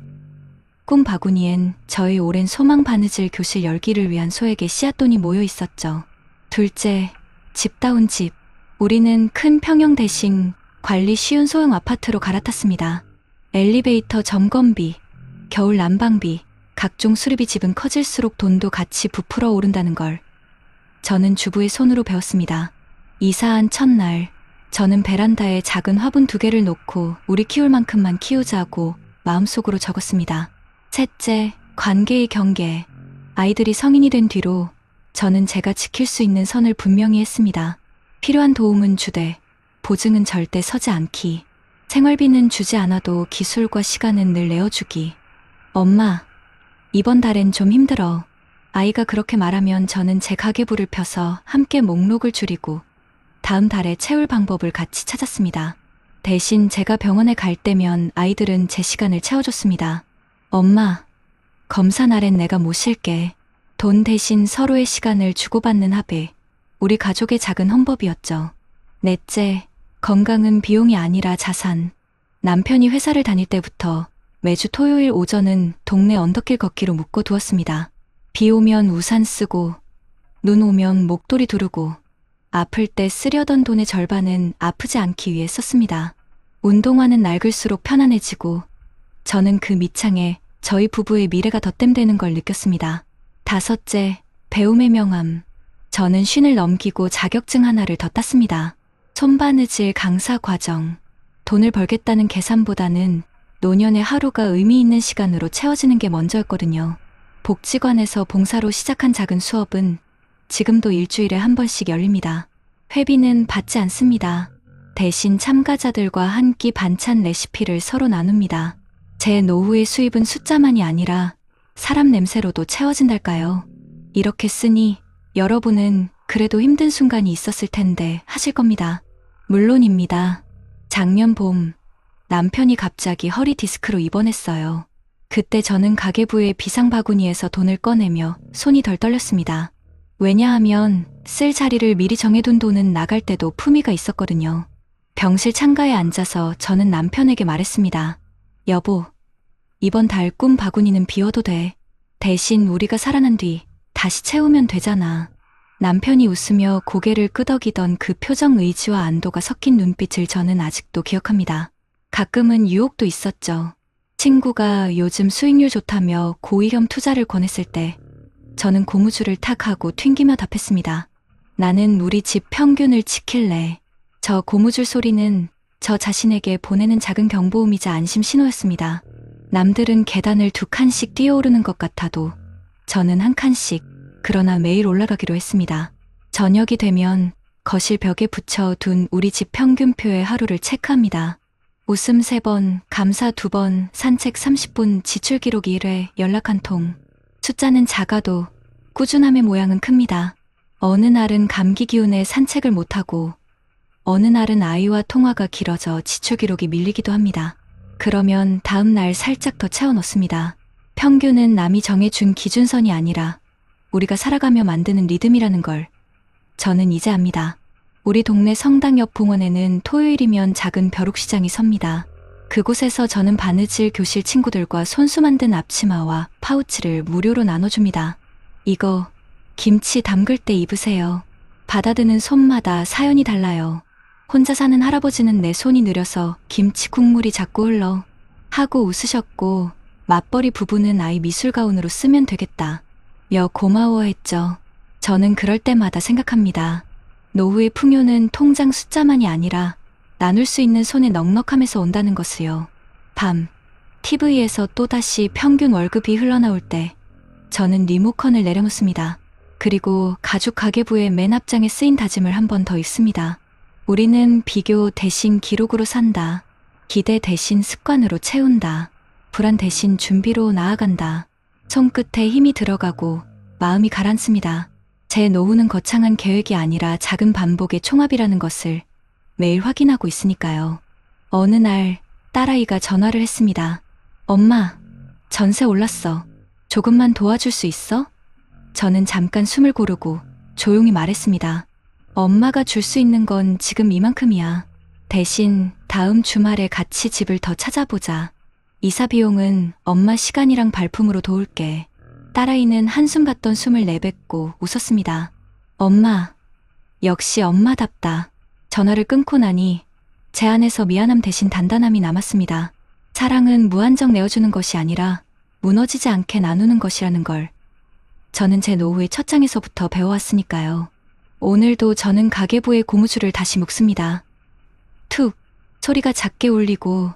꿈 바구니엔 저의 오랜 소망 바느질 교실 열기를 위한 소액의 씨앗돈이 모여 있었죠. 둘째, 집다운 집. 우리는 큰 평형 대신 관리 쉬운 소형 아파트로 갈아탔습니다. 엘리베이터 점검비, 겨울 난방비, 각종 수리비. 집은 커질수록 돈도 같이 부풀어 오른다는 걸 저는 주부의 손으로 배웠습니다. 이사한 첫날 저는 베란다에 작은 화분 2개를 놓고 우리 키울 만큼만 키우자고 마음속으로 적었습니다. 셋째, 관계의 경계. 아이들이 성인이 된 뒤로 저는 제가 지킬 수 있는 선을 분명히 했습니다. 필요한 도움은 주되 보증은 절대 서지 않기. 생활비는 주지 않아도 기술과 시간은 늘 내어주기. 엄마, 이번 달엔 좀 힘들어. 아이가 그렇게 말하면 저는 제 가계부를 펴서 함께 목록을 줄이고 다음 달에 채울 방법을 같이 찾았습니다. 대신 제가 병원에 갈 때면 아이들은 제 시간을 채워줬습니다. 엄마, 검사 날엔 내가 모실게. 돈 대신 서로의 시간을 주고받는 합의. 우리 가족의 작은 헌법이었죠. 넷째, 건강은 비용이 아니라 자산. 남편이 회사를 다닐 때부터 매주 토요일 오전은 동네 언덕길 걷기로 묶어두었습니다. 비 오면 우산 쓰고 눈 오면 목도리 두르고 아플 때 쓰려던 돈의 절반은 아프지 않기 위해 썼습니다. 운동화는 낡을수록 편안해지고 저는 그 밑창에 저희 부부의 미래가 덧댐되는 걸 느꼈습니다. 다섯째, 배움의 명함. 저는 쉰을 넘기고 자격증 하나를 더 땄습니다. 손바느질 강사 과정. 돈을 벌겠다는 계산보다는 노년의 하루가 의미 있는 시간으로 채워지는 게 먼저였거든요. 복지관에서 봉사로 시작한 작은 수업은 지금도 일주일에 한 번씩 열립니다. 회비는 받지 않습니다. 대신 참가자들과 한 끼 반찬 레시피를 서로 나눕니다. 제 노후의 수입은 숫자만이 아니라 사람 냄새로도 채워진달까요? 이렇게 쓰니 여러분은 그래도 힘든 순간이 있었을 텐데 하실 겁니다. 물론입니다. 작년 봄 남편이 갑자기 허리 디스크로 입원했어요. 그때 저는 가계부의 비상 바구니에서 돈을 꺼내며 손이 덜 떨렸습니다. 왜냐하면 쓸 자리를 미리 정해둔 돈은 나갈 때도 품위가 있었거든요. 병실 창가에 앉아서 저는 남편에게 말했습니다. 여보, 이번 달 꿈 바구니는 비워도 돼. 대신 우리가 살아난 뒤 다시 채우면 되잖아. 남편이 웃으며 고개를 끄덕이던 그 표정, 의지와 안도가 섞인 눈빛을 저는 아직도 기억합니다. 가끔은 유혹도 있었죠. 친구가 요즘 수익률 좋다며 고위험 투자를 권했을 때 저는 고무줄을 탁 하고 튕기며 답했습니다. 나는 우리 집 평균을 지킬래. 저 고무줄 소리는 저 자신에게 보내는 작은 경보음이자 안심 신호였습니다. 남들은 계단을 2칸씩 뛰어오르는 것 같아도 저는 1칸씩, 그러나 매일 올라가기로 했습니다. 저녁이 되면 거실 벽에 붙여둔 우리 집 평균표의 하루를 체크합니다. 웃음 3번, 감사 2번, 산책 30분, 지출 기록 1회, 연락 1통. 숫자는 작아도 꾸준함의 모양은 큽니다. 어느 날은 감기 기운에 산책을 못하고 어느 날은 아이와 통화가 길어져 지출 기록이 밀리기도 합니다. 그러면 다음 날 살짝 더 채워 넣습니다. 평균은 남이 정해준 기준선이 아니라 우리가 살아가며 만드는 리듬이라는 걸 저는 이제 압니다. 우리 동네 성당 옆 공원에는 토요일이면 작은 벼룩시장이 섭니다. 그곳에서 저는 바느질 교실 친구들과 손수 만든 앞치마와 파우치를 무료로 나눠줍니다. 이거 김치 담글 때 입으세요. 받아드는 손마다 사연이 달라요. 혼자 사는 할아버지는 내 손이 느려서 김치 국물이 자꾸 흘러 하고 웃으셨고, 맞벌이 부부는 아이 미술가운으로 쓰면 되겠다 며 고마워했죠. 저는 그럴 때마다 생각합니다. 노후의 풍요는 통장 숫자만이 아니라 나눌 수 있는 손의 넉넉함에서 온다는 것을요. 밤, TV에서 또다시 평균 월급이 흘러나올 때 저는 리모컨을 내려놓습니다. 그리고 가죽 가계부의 맨 앞장에 쓰인 다짐을 한 번 더 읽습니다. 우리는 비교 대신 기록으로 산다. 기대 대신 습관으로 채운다. 불안 대신 준비로 나아간다. 손끝에 힘이 들어가고 마음이 가라앉습니다. 제 노후는 거창한 계획이 아니라 작은 반복의 총합이라는 것을 매일 확인하고 있으니까요. 어느 날 딸아이가 전화를 했습니다. 엄마, 전세 올랐어. 조금만 도와줄 수 있어? 저는 잠깐 숨을 고르고 조용히 말했습니다. 엄마가 줄 수 있는 건 지금 이만큼이야. 대신 다음 주말에 같이 집을 더 찾아보자. 이사 비용은 엄마 시간이랑 발품으로 도울게. 딸아이는 한숨 같던 숨을 내뱉고 웃었습니다. 엄마, 역시 엄마답다. 전화를 끊고 나니 제 안에서 미안함 대신 단단함이 남았습니다. 사랑은 무한정 내어주는 것이 아니라 무너지지 않게 나누는 것이라는 걸 저는 제 노후의 첫 장에서부터 배워왔으니까요. 오늘도 저는 가계부의 고무줄을 다시 묶습니다. 툭 소리가 작게 울리고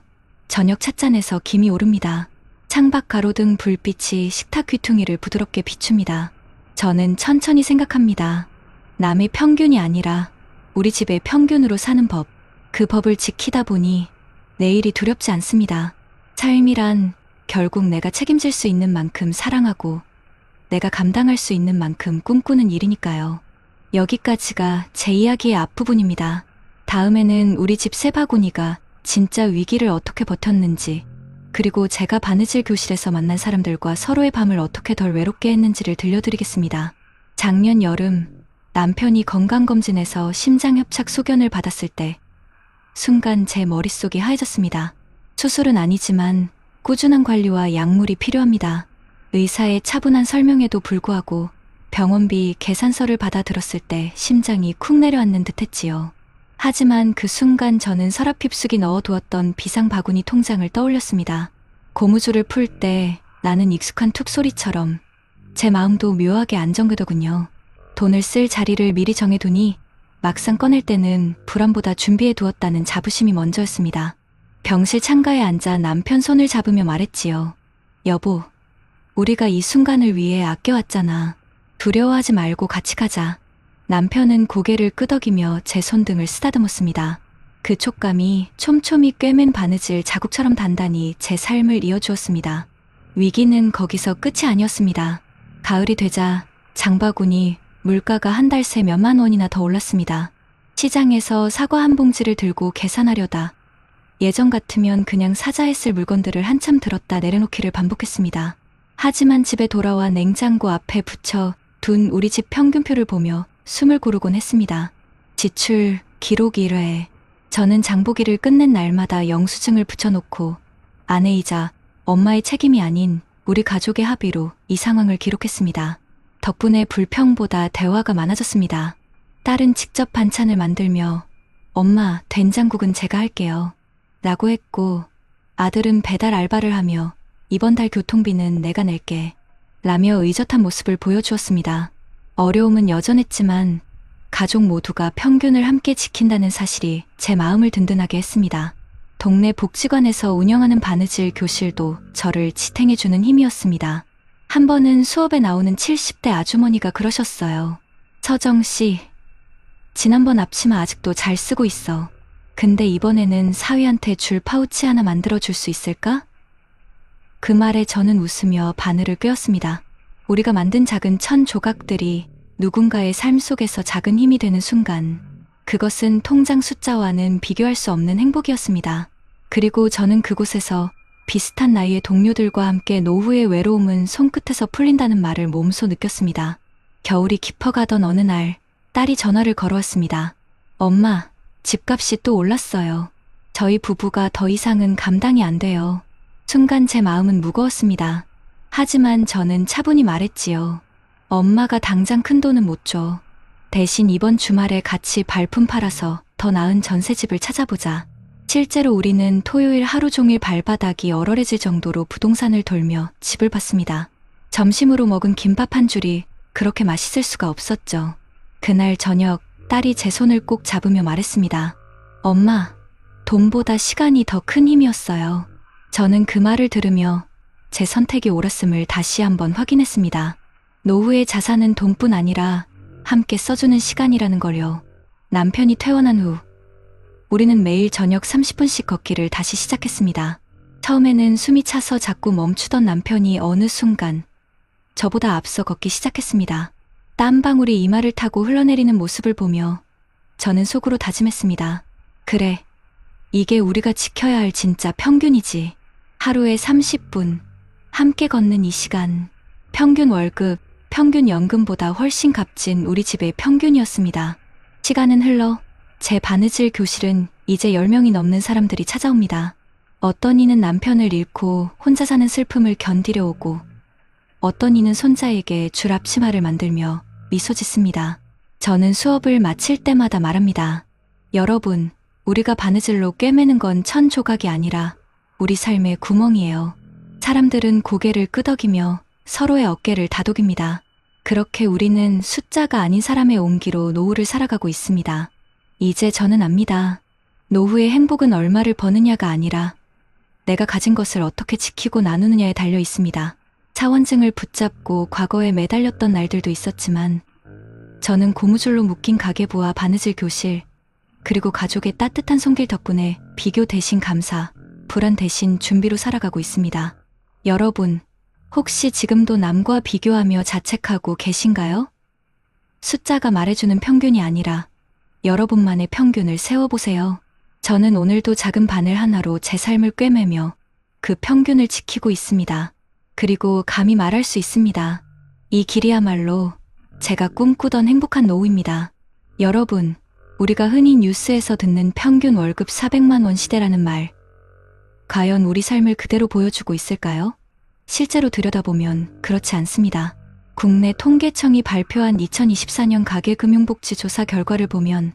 저녁 찻잔에서 김이 오릅니다. 창밖 가로등 불빛이 식탁 귀퉁이를 부드럽게 비춥니다. 저는 천천히 생각합니다. 남의 평균이 아니라 우리 집의 평균으로 사는 법. 그 법을 지키다 보니 내일이 두렵지 않습니다. 삶이란 결국 내가 책임질 수 있는 만큼 사랑하고 내가 감당할 수 있는 만큼 꿈꾸는 일이니까요. 여기까지가 제 이야기의 앞부분입니다. 다음에는 우리 집 세 바구니가 진짜 위기를 어떻게 버텼는지, 그리고 제가 바느질 교실에서 만난 사람들과 서로의 밤을 어떻게 덜 외롭게 했는지를 들려드리겠습니다. 작년 여름 남편이 건강검진에서 심장협착 소견을 받았을 때 순간 제 머릿속이 하얘졌습니다. 수술은 아니지만 꾸준한 관리와 약물이 필요합니다. 의사의 차분한 설명에도 불구하고 병원비 계산서를 받아 들었을 때 심장이 쿵 내려앉는 듯 했지요. 하지만 그 순간 저는 서랍 휩쓰기 넣어두었던 비상 바구니 통장을 떠올렸습니다. 고무줄을 풀 때 나는 익숙한 툭 소리처럼 제 마음도 묘하게 안정되더군요. 돈을 쓸 자리를 미리 정해두니 막상 꺼낼 때는 불안보다 준비해 두었다는 자부심이 먼저였습니다. 병실 창가에 앉아 남편 손을 잡으며 말했지요. 여보, 우리가 이 순간을 위해 아껴왔잖아. 두려워하지 말고 같이 가자. 남편은 고개를 끄덕이며 제 손등을 쓰다듬었습니다. 그 촉감이 촘촘히 꿰맨 바느질 자국처럼 단단히 제 삶을 이어주었습니다. 위기는 거기서 끝이 아니었습니다. 가을이 되자 장바구니 물가가 한 달 새 몇만 원이나 더 올랐습니다. 시장에서 사과 한 봉지를 들고 계산하려다 예전 같으면 그냥 사자 했을 물건들을 한참 들었다 내려놓기를 반복했습니다. 하지만 집에 돌아와 냉장고 앞에 붙여 둔 우리 집 평균표를 보며 숨을 고르곤 했습니다. 지출 기록 1회. 저는 장보기를 끝낸 날마다 영수증을 붙여놓고 아내이자 엄마의 책임이 아닌 우리 가족의 합의로 이 상황을 기록했습니다. 덕분에 불평보다 대화가 많아졌습니다. 딸은 직접 반찬을 만들며 엄마, 된장국은 제가 할게요 라고 했고, 아들은 배달 알바를 하며 이번 달 교통비는 내가 낼게 라며 의젓한 모습을 보여주었습니다. 어려움은 여전했지만 가족 모두가 평균을 함께 지킨다는 사실이 제 마음을 든든하게 했습니다. 동네 복지관에서 운영하는 바느질 교실도 저를 지탱해주는 힘이었습니다. 한 번은 수업에 나오는 70대 아주머니가 그러셨어요. 서정 씨, 지난번 앞치마 아직도 잘 쓰고 있어. 근데 이번에는 사위한테 줄 파우치 하나 만들어 줄 수 있을까? 그 말에 저는 웃으며 바늘을 꿰었습니다. 우리가 만든 작은 천 조각들이 누군가의 삶 속에서 작은 힘이 되는 순간, 그것은 통장 숫자와는 비교할 수 없는 행복이었습니다. 그리고 저는 그곳에서 비슷한 나이의 동료들과 함께 노후의 외로움은 손끝에서 풀린다는 말을 몸소 느꼈습니다. 겨울이 깊어가던 어느 날, 딸이 전화를 걸어왔습니다. 엄마, 집값이 또 올랐어요. 저희 부부가 더 이상은 감당이 안 돼요. 순간 제 마음은 무거웠습니다. 하지만 저는 차분히 말했지요. 엄마가 당장 큰 돈은 못 줘. 대신 이번 주말에 같이 발품 팔아서 더 나은 전셋집을 찾아보자. 실제로 우리는 토요일 하루 종일 발바닥이 얼얼해질 정도로 부동산을 돌며 집을 봤습니다. 점심으로 먹은 김밥 한 줄이 그렇게 맛있을 수가 없었죠. 그날 저녁 딸이 제 손을 꼭 잡으며 말했습니다. 엄마, 돈보다 시간이 더 큰 힘이었어요. 저는 그 말을 들으며 제 선택이 옳았음을 다시 한번 확인했습니다. 노후의 자산은 돈뿐 아니라 함께 써주는 시간이라는 걸요. 남편이 퇴원한 후 우리는 매일 저녁 30분씩 걷기를 다시 시작했습니다. 처음에는 숨이 차서 자꾸 멈추던 남편이 어느 순간 저보다 앞서 걷기 시작했습니다. 땀방울이 이마를 타고 흘러내리는 모습을 보며 저는 속으로 다짐했습니다. 그래, 이게 우리가 지켜야 할 진짜 평균이지. 하루에 30분 함께 걷는 이 시간, 평균 월급, 평균 연금보다 훨씬 값진 우리 집의 평균이었습니다. 시간은 흘러 제 바느질 교실은 이제 10명이 넘는 사람들이 찾아옵니다. 어떤 이는 남편을 잃고 혼자 사는 슬픔을 견디려 오고, 어떤 이는 손자에게 줄 앞치마를 만들며 미소 짓습니다. 저는 수업을 마칠 때마다 말합니다. 여러분, 우리가 바느질로 꿰매는 건 천 조각이 아니라 우리 삶의 구멍이에요. 사람들은 고개를 끄덕이며 서로의 어깨를 다독입니다. 그렇게 우리는 숫자가 아닌 사람의 온기로 노후를 살아가고 있습니다. 이제 저는 압니다. 노후의 행복은 얼마를 버느냐가 아니라 내가 가진 것을 어떻게 지키고 나누느냐에 달려 있습니다. 차원증을 붙잡고 과거에 매달렸던 날들도 있었지만 저는 고무줄로 묶인 가계부와 바느질 교실, 그리고 가족의 따뜻한 손길 덕분에 비교 대신 감사, 불안 대신 준비로 살아가고 있습니다. 여러분, 혹시 지금도 남과 비교하며 자책하고 계신가요? 숫자가 말해주는 평균이 아니라 여러분만의 평균을 세워보세요. 저는 오늘도 작은 바늘 하나로 제 삶을 꿰매며 그 평균을 지키고 있습니다. 그리고 감히 말할 수 있습니다. 이 길이야말로 제가 꿈꾸던 행복한 노후입니다. 여러분, 우리가 흔히 뉴스에서 듣는 평균 월급 400만 원 시대라는 말, 과연 우리 삶을 그대로 보여주고 있을까요? 실제로 들여다보면 그렇지 않습니다. 국내 통계청이 발표한 2024년 가계금융복지조사 결과를 보면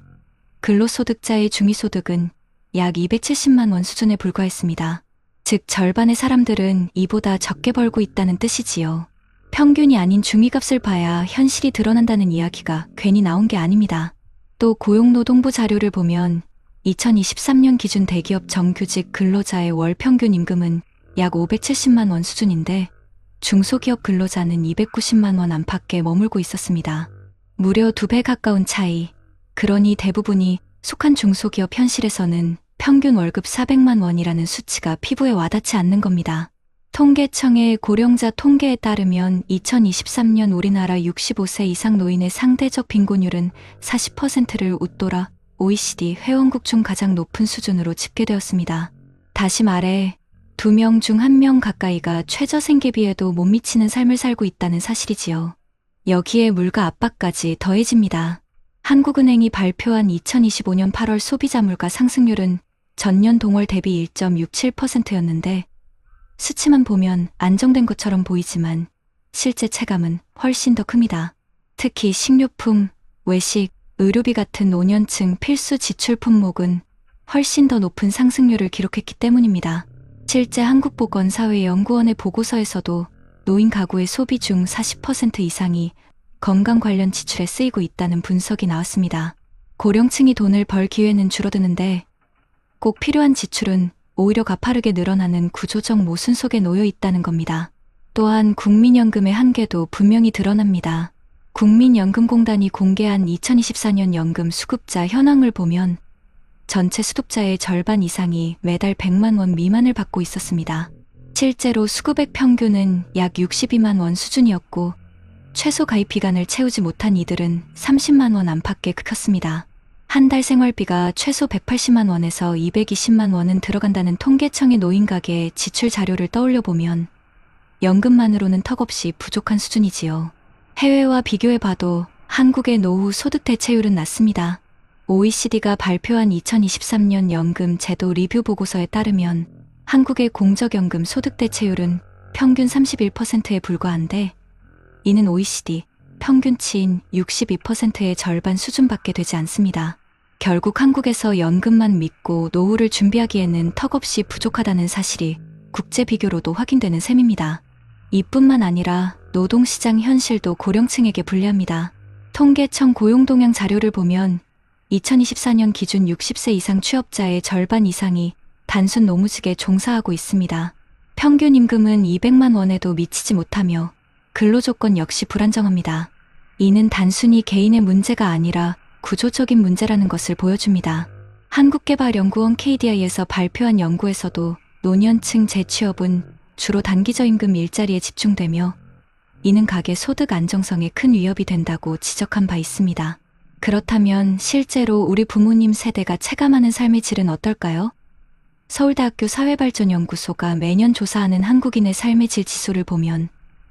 근로소득자의 중위소득은 약 270만 원 수준에 불과했습니다. 즉 절반의 사람들은 이보다 적게 벌고 있다는 뜻이지요. 평균이 아닌 중위값을 봐야 현실이 드러난다는 이야기가 괜히 나온 게 아닙니다. 또 고용노동부 자료를 보면 2023년 기준 대기업 정규직 근로자의 월 평균 임금은 약 570만 원 수준인데 중소기업 근로자는 290만 원 안팎에 머물고 있었습니다. 무려 2배 가까운 차이. 그러니 대부분이 속한 중소기업 현실에서는 평균 월급 400만 원이라는 수치가 피부에 와닿지 않는 겁니다. 통계청의 고령자 통계에 따르면 2023년 우리나라 65세 이상 노인의 상대적 빈곤율은 40%를 웃돌아 OECD 회원국 중 가장 높은 수준으로 집계되었습니다. 다시 말해 2명 중 1명 가까이가 최저생계비에도 못 미치는 삶을 살고 있다는 사실이지요. 여기에 물가 압박까지 더해집니다. 한국은행이 발표한 2025년 8월 소비자 물가 상승률은 전년 동월 대비 1.67%였는데 수치만 보면 안정된 것처럼 보이지만 실제 체감은 훨씬 더 큽니다. 특히 식료품, 외식, 의료비 같은 노년층 필수 지출 품목은 훨씬 더 높은 상승률을 기록했기 때문입니다. 실제 한국보건사회연구원의 보고서에서도 노인 가구의 소비 중 40% 이상이 건강 관련 지출에 쓰이고 있다는 분석이 나왔습니다. 고령층이 돈을 벌 기회는 줄어드는데 꼭 필요한 지출은 오히려 가파르게 늘어나는 구조적 모순 속에 놓여 있다는 겁니다. 또한 국민연금의 한계도 분명히 드러납니다. 국민연금공단이 공개한 2024년 연금 수급자 현황을 보면 전체 수급자의 절반 이상이 매달 100만 원 미만을 받고 있었습니다. 실제로 수급액 평균은 약 62만 원 수준이었고 최소 가입 기간을 채우지 못한 이들은 30만 원 안팎에 그쳤습니다. 한 달 생활비가 최소 180만 원에서 220만 원은 들어간다는 통계청의 노인가계 지출 자료를 떠올려 보면 연금만으로는 턱없이 부족한 수준이지요. 해외와 비교해봐도 한국의 노후 소득 대체율은 낮습니다. OECD가 발표한 2023년 연금 제도 리뷰 보고서에 따르면 한국의 공적연금 소득 대체율은 평균 31%에 불과한데 이는 OECD 평균치인 62%의 절반 수준밖에 되지 않습니다. 결국 한국에서 연금만 믿고 노후를 준비하기에는 턱없이 부족하다는 사실이 국제 비교로도 확인되는 셈입니다. 이뿐만 아니라 노동시장 현실도 고령층에게 불리합니다. 통계청 고용동향 자료를 보면 2024년 기준 60세 이상 취업자의 절반 이상이 단순 노무직에 종사하고 있습니다. 평균 임금은 200만 원에도 미치지 못하며 근로조건 역시 불안정합니다. 이는 단순히 개인의 문제가 아니라 구조적인 문제라는 것을 보여줍니다. 한국개발연구원 KDI에서 발표한 연구에서도 노년층 재취업은 주로 단기저임금 일자리에 집중되며 이는 가계 소득 안정성에 큰 위협이 된다고 지적한 바 있습니다. 그렇다면 실제로 우리 부모님 세대가 체감하는 삶의 질은 어떨까요? 서울대학교 사회발전연구소가 매년 조사하는 한국인의 삶의 질 지수를 보면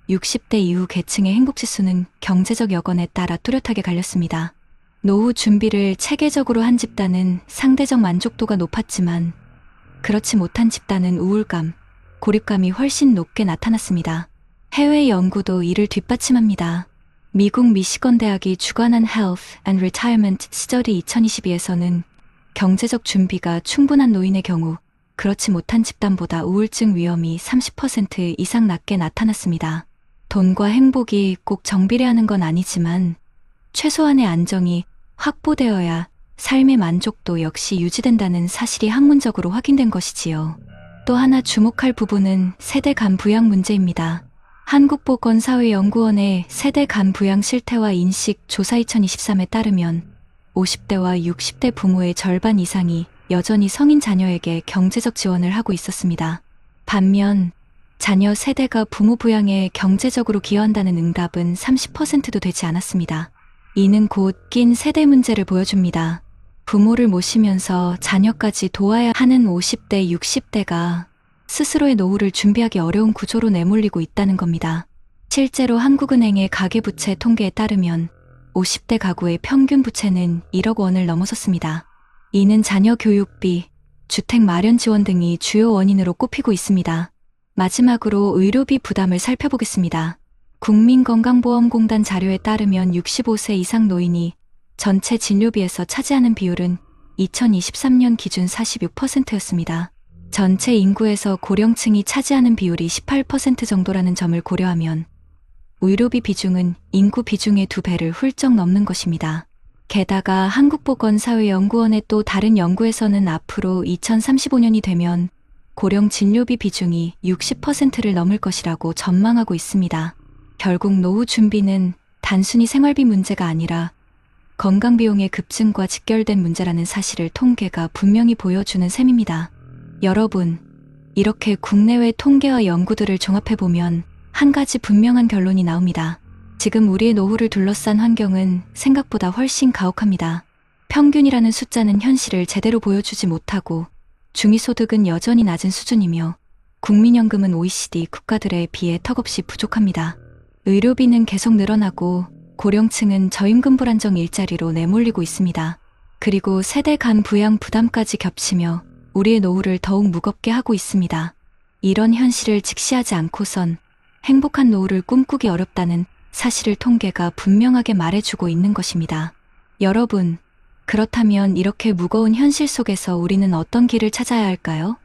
60대 이후 계층의 행복지수는 경제적 여건에 따라 뚜렷하게 갈렸습니다. 노후 준비를 체계적으로 한 집단은 상대적 만족도가 높았지만 그렇지 못한 집단은 우울감, 고립감이 훨씬 높게 나타났습니다. 해외 연구도 이를 뒷받침합니다. 미국 미시건 대학이 주관한 Health and Retirement 스터디 2022에서는 경제적 준비가 충분한 노인의 경우 그렇지 못한 집단보다 우울증 위험이 30% 이상 낮게 나타났습니다. 돈과 행복이 꼭 정비례하는 건 아니지만 최소한의 안정이 확보되어야 삶의 만족도 역시 유지된다는 사실이 학문적으로 확인된 것이지요. 또 하나 주목할 부분은 세대 간 부양 문제입니다. 한국보건사회연구원의 세대 간 부양 실태와 인식 조사 2023에 따르면 50대와 60대 부모의 절반 이상이 여전히 성인 자녀에게 경제적 지원을 하고 있었습니다. 반면 자녀 세대가 부모 부양에 경제적으로 기여한다는 응답은 30%도 되지 않았습니다. 이는 곧 낀 세대 문제를 보여줍니다. 부모를 모시면서 자녀까지 도와야 하는 50대, 60대가 스스로의 노후를 준비하기 어려운 구조로 내몰리고 있다는 겁니다. 실제로 한국은행의 가계부채 통계에 따르면 50대 가구의 평균 부채는 1억 원을 넘어섰습니다. 이는 자녀 교육비, 주택 마련 지원 등이 주요 원인으로 꼽히고 있습니다. 마지막으로 의료비 부담을 살펴보겠습니다. 국민건강보험공단 자료에 따르면 65세 이상 노인이 전체 진료비에서 차지하는 비율은 2023년 기준 46%였습니다. 전체 인구에서 고령층이 차지하는 비율이 18% 정도라는 점을 고려하면 의료비 비중은 인구 비중의 2배를 훌쩍 넘는 것입니다. 게다가 한국보건사회연구원의 또 다른 연구에서는 앞으로 2035년이 되면 고령 진료비 비중이 60%를 넘을 것이라고 전망하고 있습니다. 결국 노후 준비는 단순히 생활비 문제가 아니라 건강비용의 급증과 직결된 문제라는 사실을 통계가 분명히 보여주는 셈입니다. 여러분, 이렇게 국내외 통계와 연구들을 종합해보면 한 가지 분명한 결론이 나옵니다. 지금 우리의 노후를 둘러싼 환경은 생각보다 훨씬 가혹합니다. 평균이라는 숫자는 현실을 제대로 보여주지 못하고 중위소득은 여전히 낮은 수준이며 국민연금은 OECD 국가들에 비해 턱없이 부족합니다. 의료비는 계속 늘어나고 고령층은 저임금 불안정 일자리로 내몰리고 있습니다. 그리고 세대 간 부양 부담까지 겹치며 우리의 노후를 더욱 무겁게 하고 있습니다. 이런 현실을 직시하지 않고선 행복한 노후를 꿈꾸기 어렵다는 사실을 통계가 분명하게 말해주고 있는 것입니다. 여러분, 그렇다면 이렇게 무거운 현실 속에서 우리는 어떤 길을 찾아야 할까요?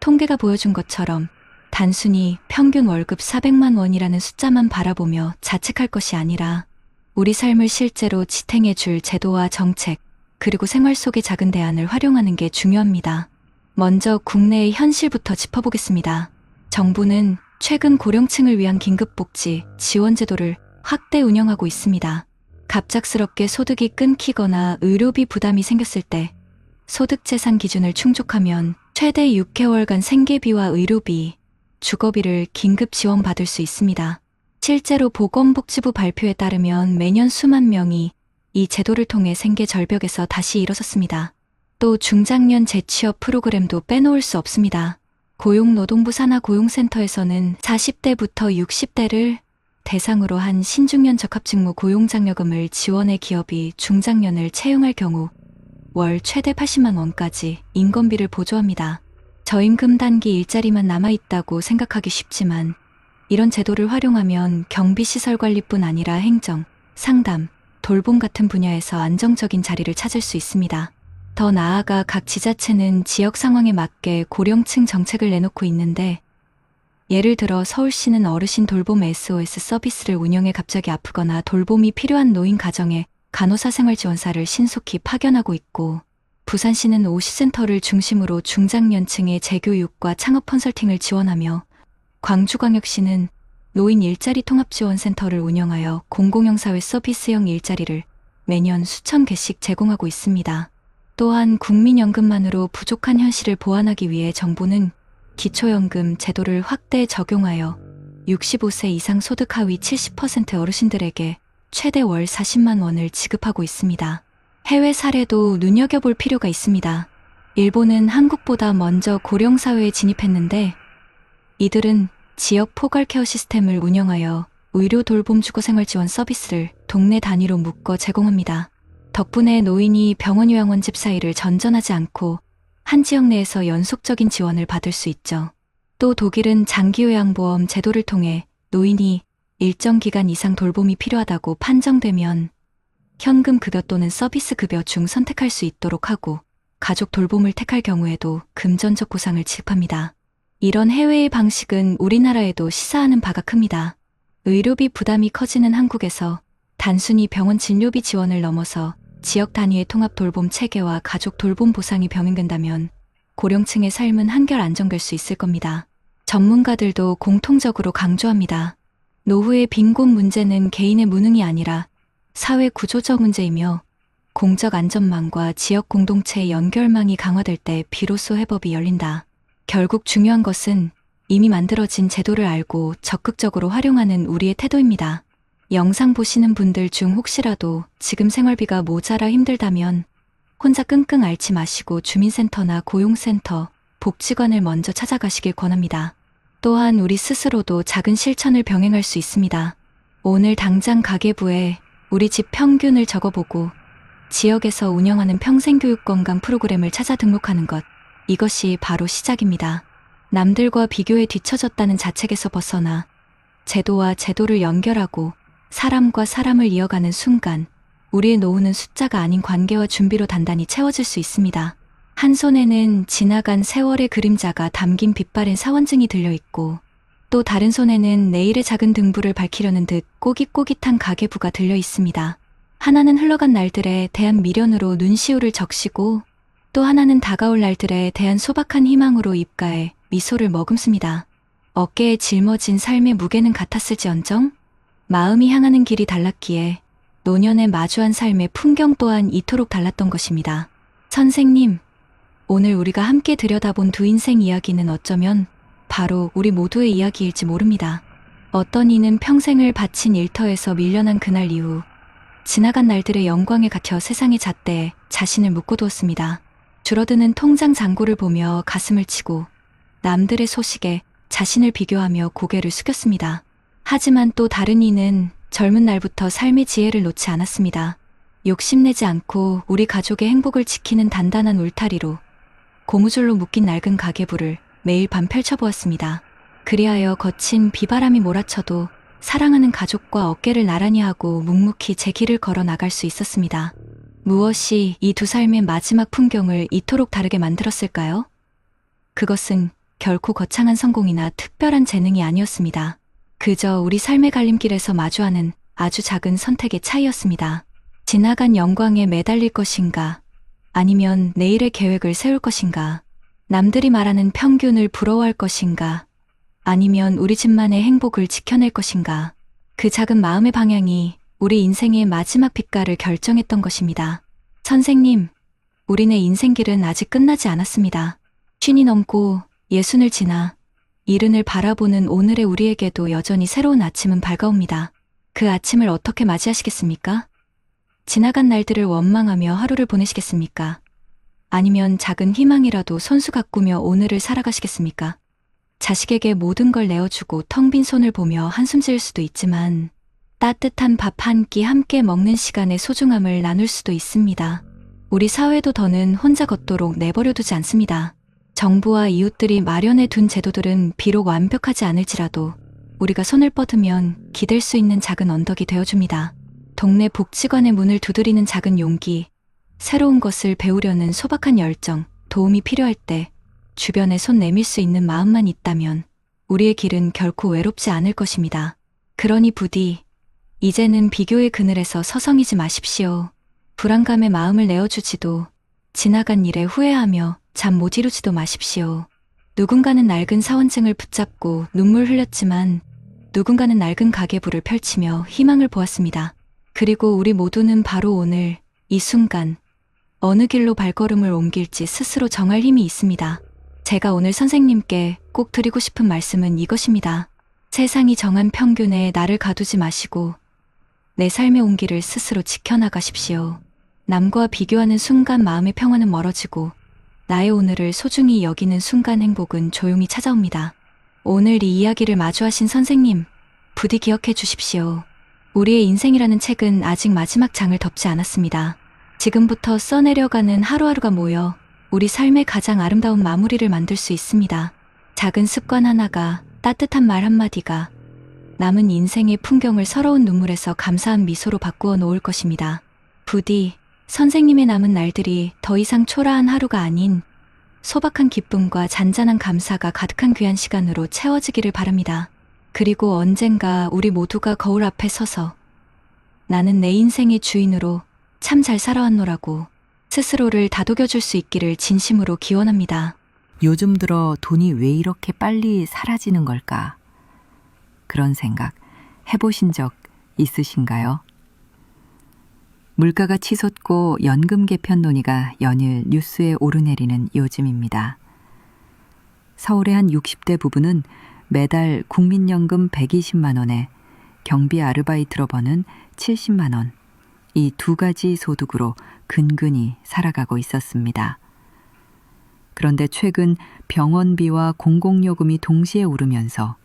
통계가 보여준 것처럼 단순히 평균 월급 400만 원이라는 숫자만 바라보며 자책할 것이 아니라 우리 삶을 실제로 지탱해 줄 제도와 정책, 그리고 생활 속의 작은 대안을 활용하는 게 중요합니다. 먼저 국내의 현실부터 짚어보겠습니다. 정부는 최근 고령층을 위한 긴급복지 지원 제도를 확대 운영하고 있습니다. 갑작스럽게 소득이 끊기거나 의료비 부담이 생겼을 때 소득재산 기준을 충족하면 최대 6개월간 생계비와 의료비, 주거비를 긴급 지원받을 수 있습니다. 실제로 보건복지부 발표에 따르면 매년 수만 명이 이 제도를 통해 생계 절벽에서 다시 일어섰습니다. 또 중장년 재취업 프로그램도 빼놓을 수 없습니다. 고용노동부 산하고용센터에서는 40대부터 60대를 대상으로 한 신중년 적합직무 고용장려금을 지원해 기업이 중장년을 채용할 경우 월 최대 80만 원까지 인건비를 보조합니다. 저임금 단기 일자리만 남아있다고 생각하기 쉽지만 이런 제도를 활용하면 경비시설관리뿐 아니라 행정, 상담, 돌봄 같은 분야에서 안정적인 자리를 찾을 수 있습니다. 더 나아가 각 지자체는 지역 상황에 맞게 고령층 정책을 내놓고 있는데 예를 들어 서울시는 어르신 돌봄 SOS 서비스를 운영해 갑자기 아프거나 돌봄이 필요한 노인 가정에 간호사 생활지원사를 신속히 파견하고 있고 부산시는 오시센터를 중심으로 중장년층의 재교육과 창업 컨설팅을 지원하며 광주광역시는 노인 일자리 통합지원센터를 운영하여 공공형 사회 서비스형 일자리를 매년 수천 개씩 제공하고 있습니다. 또한 국민연금만으로 부족한 현실을 보완하기 위해 정부는 기초연금 제도를 확대 적용하여 65세 이상 소득 하위 70% 어르신들에게 최대 월 40만 원을 지급하고 있습니다. 해외 사례도 눈여겨볼 필요가 있습니다. 일본은 한국보다 먼저 고령사회에 진입했는데 이들은 지역 포괄 케어 시스템을 운영하여 의료 돌봄 주거생활 지원 서비스를 동네 단위로 묶어 제공합니다. 덕분에 노인이 병원 요양원 집 사이를 전전하지 않고 한 지역 내에서 연속적인 지원을 받을 수 있죠. 또 독일은 장기요양보험 제도를 통해 노인이 일정 기간 이상 돌봄이 필요하다고 판정되면 현금 급여 또는 서비스 급여 중 선택할 수 있도록 하고 가족 돌봄을 택할 경우에도 금전적 보상을 지급합니다. 이런 해외의 방식은 우리나라에도 시사하는 바가 큽니다. 의료비 부담이 커지는 한국에서 단순히 병원 진료비 지원을 넘어서 지역 단위의 통합 돌봄 체계와 가족 돌봄 보상이 병행된다면 고령층의 삶은 한결 안정될 수 있을 겁니다. 전문가들도 공통적으로 강조합니다. 노후의 빈곤 문제는 개인의 무능이 아니라 사회 구조적 문제이며 공적 안전망과 지역 공동체의 연결망이 강화될 때 비로소 해법이 열린다. 결국 중요한 것은 이미 만들어진 제도를 알고 적극적으로 활용하는 우리의 태도입니다. 영상 보시는 분들 중 혹시라도 지금 생활비가 모자라 힘들다면 혼자 끙끙 앓지 마시고 주민센터나 고용센터, 복지관을 먼저 찾아가시길 권합니다. 또한 우리 스스로도 작은 실천을 병행할 수 있습니다. 오늘 당장 가계부에 우리 집 평균을 적어보고 지역에서 운영하는 평생교육건강 프로그램을 찾아 등록하는 것, 이것이 바로 시작입니다. 남들과 비교에 뒤처졌다는 자책에서 벗어나 제도와 제도를 연결하고 사람과 사람을 이어가는 순간 우리의 노후는 숫자가 아닌 관계와 준비로 단단히 채워질 수 있습니다. 한 손에는 지나간 세월의 그림자가 담긴 빛바랜 사원증이 들려있고 또 다른 손에는 내일의 작은 등불을 밝히려는 듯 꼬깃꼬깃한 가계부가 들려있습니다. 하나는 흘러간 날들에 대한 미련으로 눈시울을 적시고 또 하나는 다가올 날들에 대한 소박한 희망으로 입가에 미소를 머금습니다. 어깨에 짊어진 삶의 무게는 같았을지언정 마음이 향하는 길이 달랐기에 노년에 마주한 삶의 풍경 또한 이토록 달랐던 것입니다. 선생님, 오늘 우리가 함께 들여다본 두 인생 이야기는 어쩌면 바로 우리 모두의 이야기일지 모릅니다. 어떤 이는 평생을 바친 일터에서 밀려난 그날 이후 지나간 날들의 영광에 갇혀 세상의 잣대에 자신을 묶어두었습니다. 줄어드는 통장 잔고를 보며 가슴을 치고 남들의 소식에 자신을 비교하며 고개를 숙였습니다. 하지만 또 다른 이는 젊은 날부터 삶의 지혜를 놓지 않았습니다. 욕심내지 않고 우리 가족의 행복을 지키는 단단한 울타리로 고무줄로 묶인 낡은 가계부를 매일 밤 펼쳐보았습니다. 그리하여 거친 비바람이 몰아쳐도 사랑하는 가족과 어깨를 나란히 하고 묵묵히 제 길을 걸어 나갈 수 있었습니다. 무엇이 이 두 삶의 마지막 풍경을 이토록 다르게 만들었을까요? 그것은 결코 거창한 성공이나 특별한 재능이 아니었습니다. 그저 우리 삶의 갈림길에서 마주하는 아주 작은 선택의 차이였습니다. 지나간 영광에 매달릴 것인가, 아니면 내일의 계획을 세울 것인가, 남들이 말하는 평균을 부러워할 것인가, 아니면 우리 집만의 행복을 지켜낼 것인가. 그 작은 마음의 방향이 우리 인생의 마지막 빛깔을 결정했던 것입니다. 선생님, 우리네 인생길은 아직 끝나지 않았습니다. 50이 넘고 60을 지나 70을 바라보는 오늘의 우리에게도 여전히 새로운 아침은 밝아옵니다. 그 아침을 어떻게 맞이하시겠습니까? 지나간 날들을 원망하며 하루를 보내시겠습니까? 아니면 작은 희망이라도 손수 가꾸며 오늘을 살아가시겠습니까? 자식에게 모든 걸 내어주고 텅 빈 손을 보며 한숨 지을 수도 있지만 따뜻한 밥 한 끼 함께 먹는 시간의 소중함을 나눌 수도 있습니다. 우리 사회도 더는 혼자 걷도록 내버려 두지 않습니다. 정부와 이웃들이 마련해 둔 제도들은 비록 완벽하지 않을지라도 우리가 손을 뻗으면 기댈 수 있는 작은 언덕이 되어줍니다. 동네 복지관의 문을 두드리는 작은 용기, 새로운 것을 배우려는 소박한 열정, 도움이 필요할 때 주변에 손 내밀 수 있는 마음만 있다면 우리의 길은 결코 외롭지 않을 것입니다. 그러니 부디 이제는 비교의 그늘에서 서성이지 마십시오. 불안감에 마음을 내어주지도 지나간 일에 후회하며 잠 못 이루지도 마십시오. 누군가는 낡은 사원증을 붙잡고 눈물 흘렸지만 누군가는 낡은 가계부를 펼치며 희망을 보았습니다. 그리고 우리 모두는 바로 오늘 이 순간 어느 길로 발걸음을 옮길지 스스로 정할 힘이 있습니다. 제가 오늘 선생님께 꼭 드리고 싶은 말씀은 이것입니다. 세상이 정한 평균에 나를 가두지 마시고 내 삶의 온기를 스스로 지켜나가십시오. 남과 비교하는 순간 마음의 평화는 멀어지고 나의 오늘을 소중히 여기는 순간 행복은 조용히 찾아옵니다. 오늘 이 이야기를 마주하신 선생님, 부디 기억해 주십시오. 우리의 인생이라는 책은 아직 마지막 장을 덮지 않았습니다. 지금부터 써내려가는 하루하루가 모여 우리 삶의 가장 아름다운 마무리를 만들 수 있습니다. 작은 습관 하나가, 따뜻한 말 한마디가 남은 인생의 풍경을 서러운 눈물에서 감사한 미소로 바꾸어 놓을 것입니다. 부디 선생님의 남은 날들이 더 이상 초라한 하루가 아닌 소박한 기쁨과 잔잔한 감사가 가득한 귀한 시간으로 채워지기를 바랍니다. 그리고 언젠가 우리 모두가 거울 앞에 서서 나는 내 인생의 주인으로 참 잘 살아왔노라고 스스로를 다독여줄 수 있기를 진심으로 기원합니다. 요즘 들어 돈이 왜 이렇게 빨리 사라지는 걸까? 그런 생각 해보신 적 있으신가요? 물가가 치솟고 연금 개편 논의가 연일 뉴스에 오르내리는 요즘입니다. 서울의 한 60대 부부는 매달 국민연금 120만 원에 경비 아르바이트로 버는 70만 원, 이 두 가지 소득으로 근근히 살아가고 있었습니다. 그런데 최근 병원비와 공공요금이 동시에 오르면서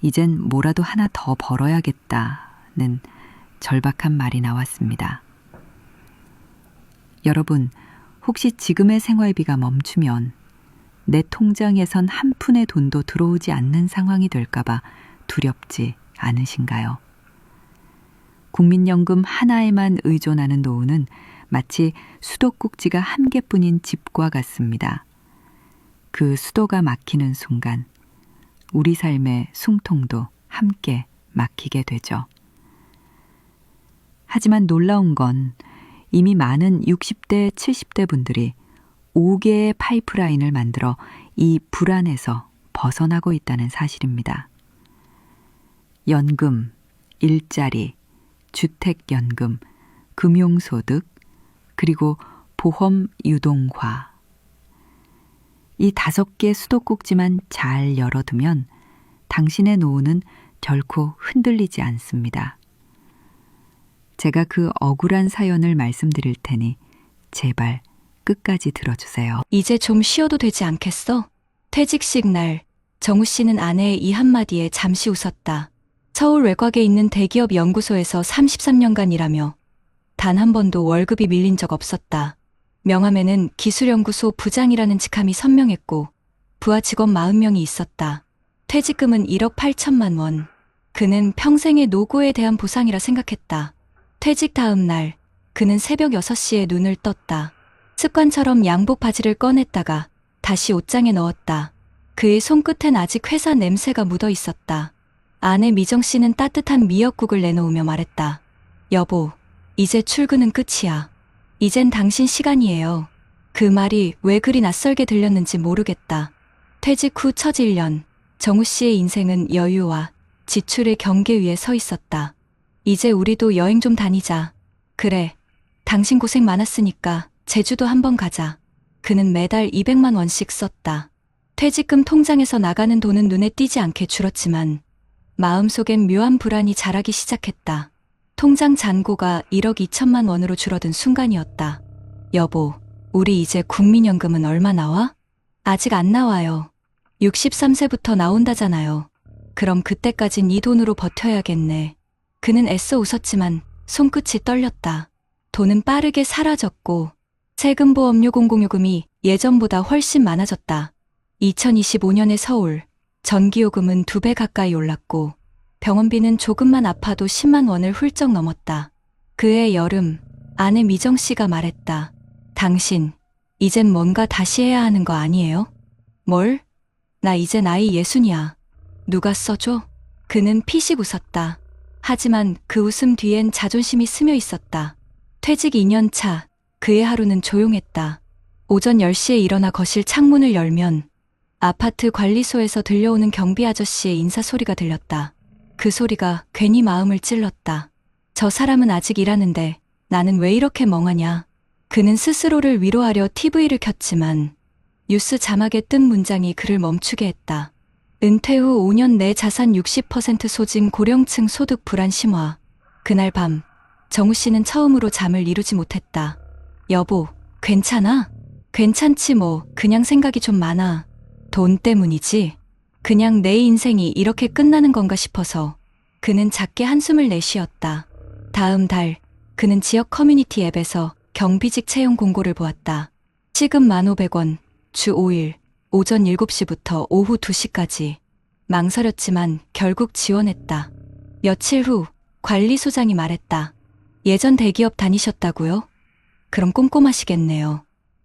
이젠 뭐라도 하나 더 벌어야겠다는 절박한 말이 나왔습니다. 여러분, 혹시 지금의 생활비가 멈추면 내 통장에선 한 푼의 돈도 들어오지 않는 상황이 될까봐 두렵지 않으신가요? 국민연금 하나에만 의존하는 노후는 마치 수도꼭지가 한 개뿐인 집과 같습니다. 그 수도가 막히는 순간 우리 삶의 숨통도 함께 막히게 되죠. 하지만 놀라운 건 이미 많은 60대, 70대 분들이 5개의 파이프라인을 만들어 이 불안에서 벗어나고 있다는 사실입니다. 연금, 일자리, 주택연금, 금융소득, 그리고 보험 유동화. 이 5개 수도꼭지만 잘 열어두면 당신의 노후는 결코 흔들리지 않습니다. 제가 그 억울한 사연을 말씀드릴 테니 제발 끝까지 들어주세요. 이제 좀 쉬어도 되지 않겠어? 퇴직식 날, 정우 씨는 아내의 이 한마디에 잠시 웃었다. 서울 외곽에 있는 대기업 연구소에서 33년간 일하며 단 한 번도 월급이 밀린 적 없었다. 명함에는 기술연구소 부장이라는 직함이 선명했고 부하 직원 40명이 있었다. 퇴직금은 1억 8천만 원. 그는 평생의 노고에 대한 보상이라 생각했다. 퇴직 다음 날 그는 새벽 6시에 눈을 떴다. 습관처럼 양복 바지를 꺼냈다가 다시 옷장에 넣었다. 그의 손끝엔 아직 회사 냄새가 묻어 있었다. 아내 미정 씨는 따뜻한 미역국을 내놓으며 말했다. 여보, 이제 출근은 끝이야. 이젠 당신 시간이에요. 그 말이 왜 그리 낯설게 들렸는지 모르겠다. 퇴직 후 첫 1년, 정우 씨의 인생은 여유와 지출의 경계 위에 서 있었다. 이제 우리도 여행 좀 다니자. 그래, 당신 고생 많았으니까 제주도 한번 가자. 그는 매달 200만 원씩 썼다. 퇴직금 통장에서 나가는 돈은 눈에 띄지 않게 줄었지만 마음속엔 묘한 불안이 자라기 시작했다. 통장 잔고가 1억 2천만 원으로 줄어든 순간이었다. 여보, 우리 이제 국민연금은 얼마 나와? 아직 안 나와요. 63세부터 나온다잖아요. 그럼 그때까진 이 돈으로 버텨야겠네. 그는 애써 웃었지만 손끝이 떨렸다. 돈은 빠르게 사라졌고 세금보험료 공공요금이 예전보다 훨씬 많아졌다. 2025년에 서울, 전기요금은 2배 가까이 올랐고 병원비는 조금만 아파도 10만 원을 훌쩍 넘었다. 그해 여름, 아내 미정 씨가 말했다. 당신, 이젠 뭔가 다시 해야 하는 거 아니에요? 뭘? 나 이제 나이 60이야. 누가 써줘? 그는 피식 웃었다. 하지만 그 웃음 뒤엔 자존심이 스며 있었다. 퇴직 2년 차, 그의 하루는 조용했다. 오전 10시에 일어나 거실 창문을 열면 아파트 관리소에서 들려오는 경비 아저씨의 인사소리가 들렸다. 그 소리가 괜히 마음을 찔렀다. 저 사람은 아직 일하는데 나는 왜 이렇게 멍하냐. 그는 스스로를 위로하려 TV를 켰지만 뉴스 자막에 뜬 문장이 그를 멈추게 했다. 은퇴 후 5년 내 자산 60% 소진 고령층 소득 불안 심화. 그날 밤 정우 씨는 처음으로 잠을 이루지 못했다. 여보, 괜찮아? 괜찮지 뭐, 그냥 생각이 좀 많아. 돈 때문이지? 그냥 내 인생이 이렇게 끝나는 건가 싶어서. 그는 작게 한숨을 내쉬었다. 다음 달, 그는 지역 커뮤니티 앱에서 경비직 채용 공고를 보았다. 시급 1,500원, 주 5일, 오전 7시부터 오후 2시까지. 망설였지만 결국 지원했다. 며칠 후 관리소장이 말했다. 예전 대기업 다니셨다고요? 그럼 꼼꼼하시겠네요.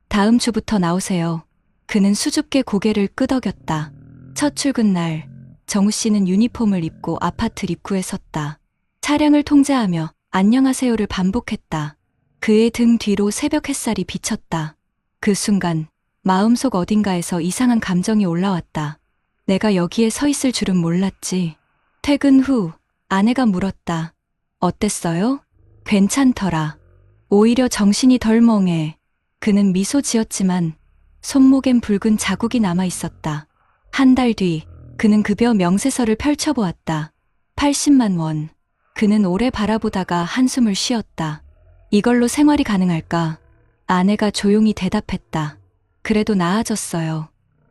다음 주부터 나오세요. 그는 수줍게 고개를 끄덕였다. 첫 출근 날, 정우 씨는 유니폼을 입고 아파트 입구에 섰다. 차량을 통제하며 안녕하세요를 반복했다. 그의 등 뒤로 새벽 햇살이 비쳤다. 그 순간 마음속 어딘가에서 이상한 감정이 올라왔다. 내가 여기에 서 있을 줄은 몰랐지. 퇴근 후 아내가 물었다. 어땠어요? 괜찮더라. 오히려 정신이 덜 멍해. 그는 미소 지었지만 손목엔 붉은 자국이 남아 있었다. 한 달 뒤 그는 급여 명세서를 펼쳐보았다. 80만 원. 그는 오래 바라보다가 한숨을 쉬었다. 이걸로 생활이 가능할까? 아내가 조용히 대답했다. 그래도 나아졌어요.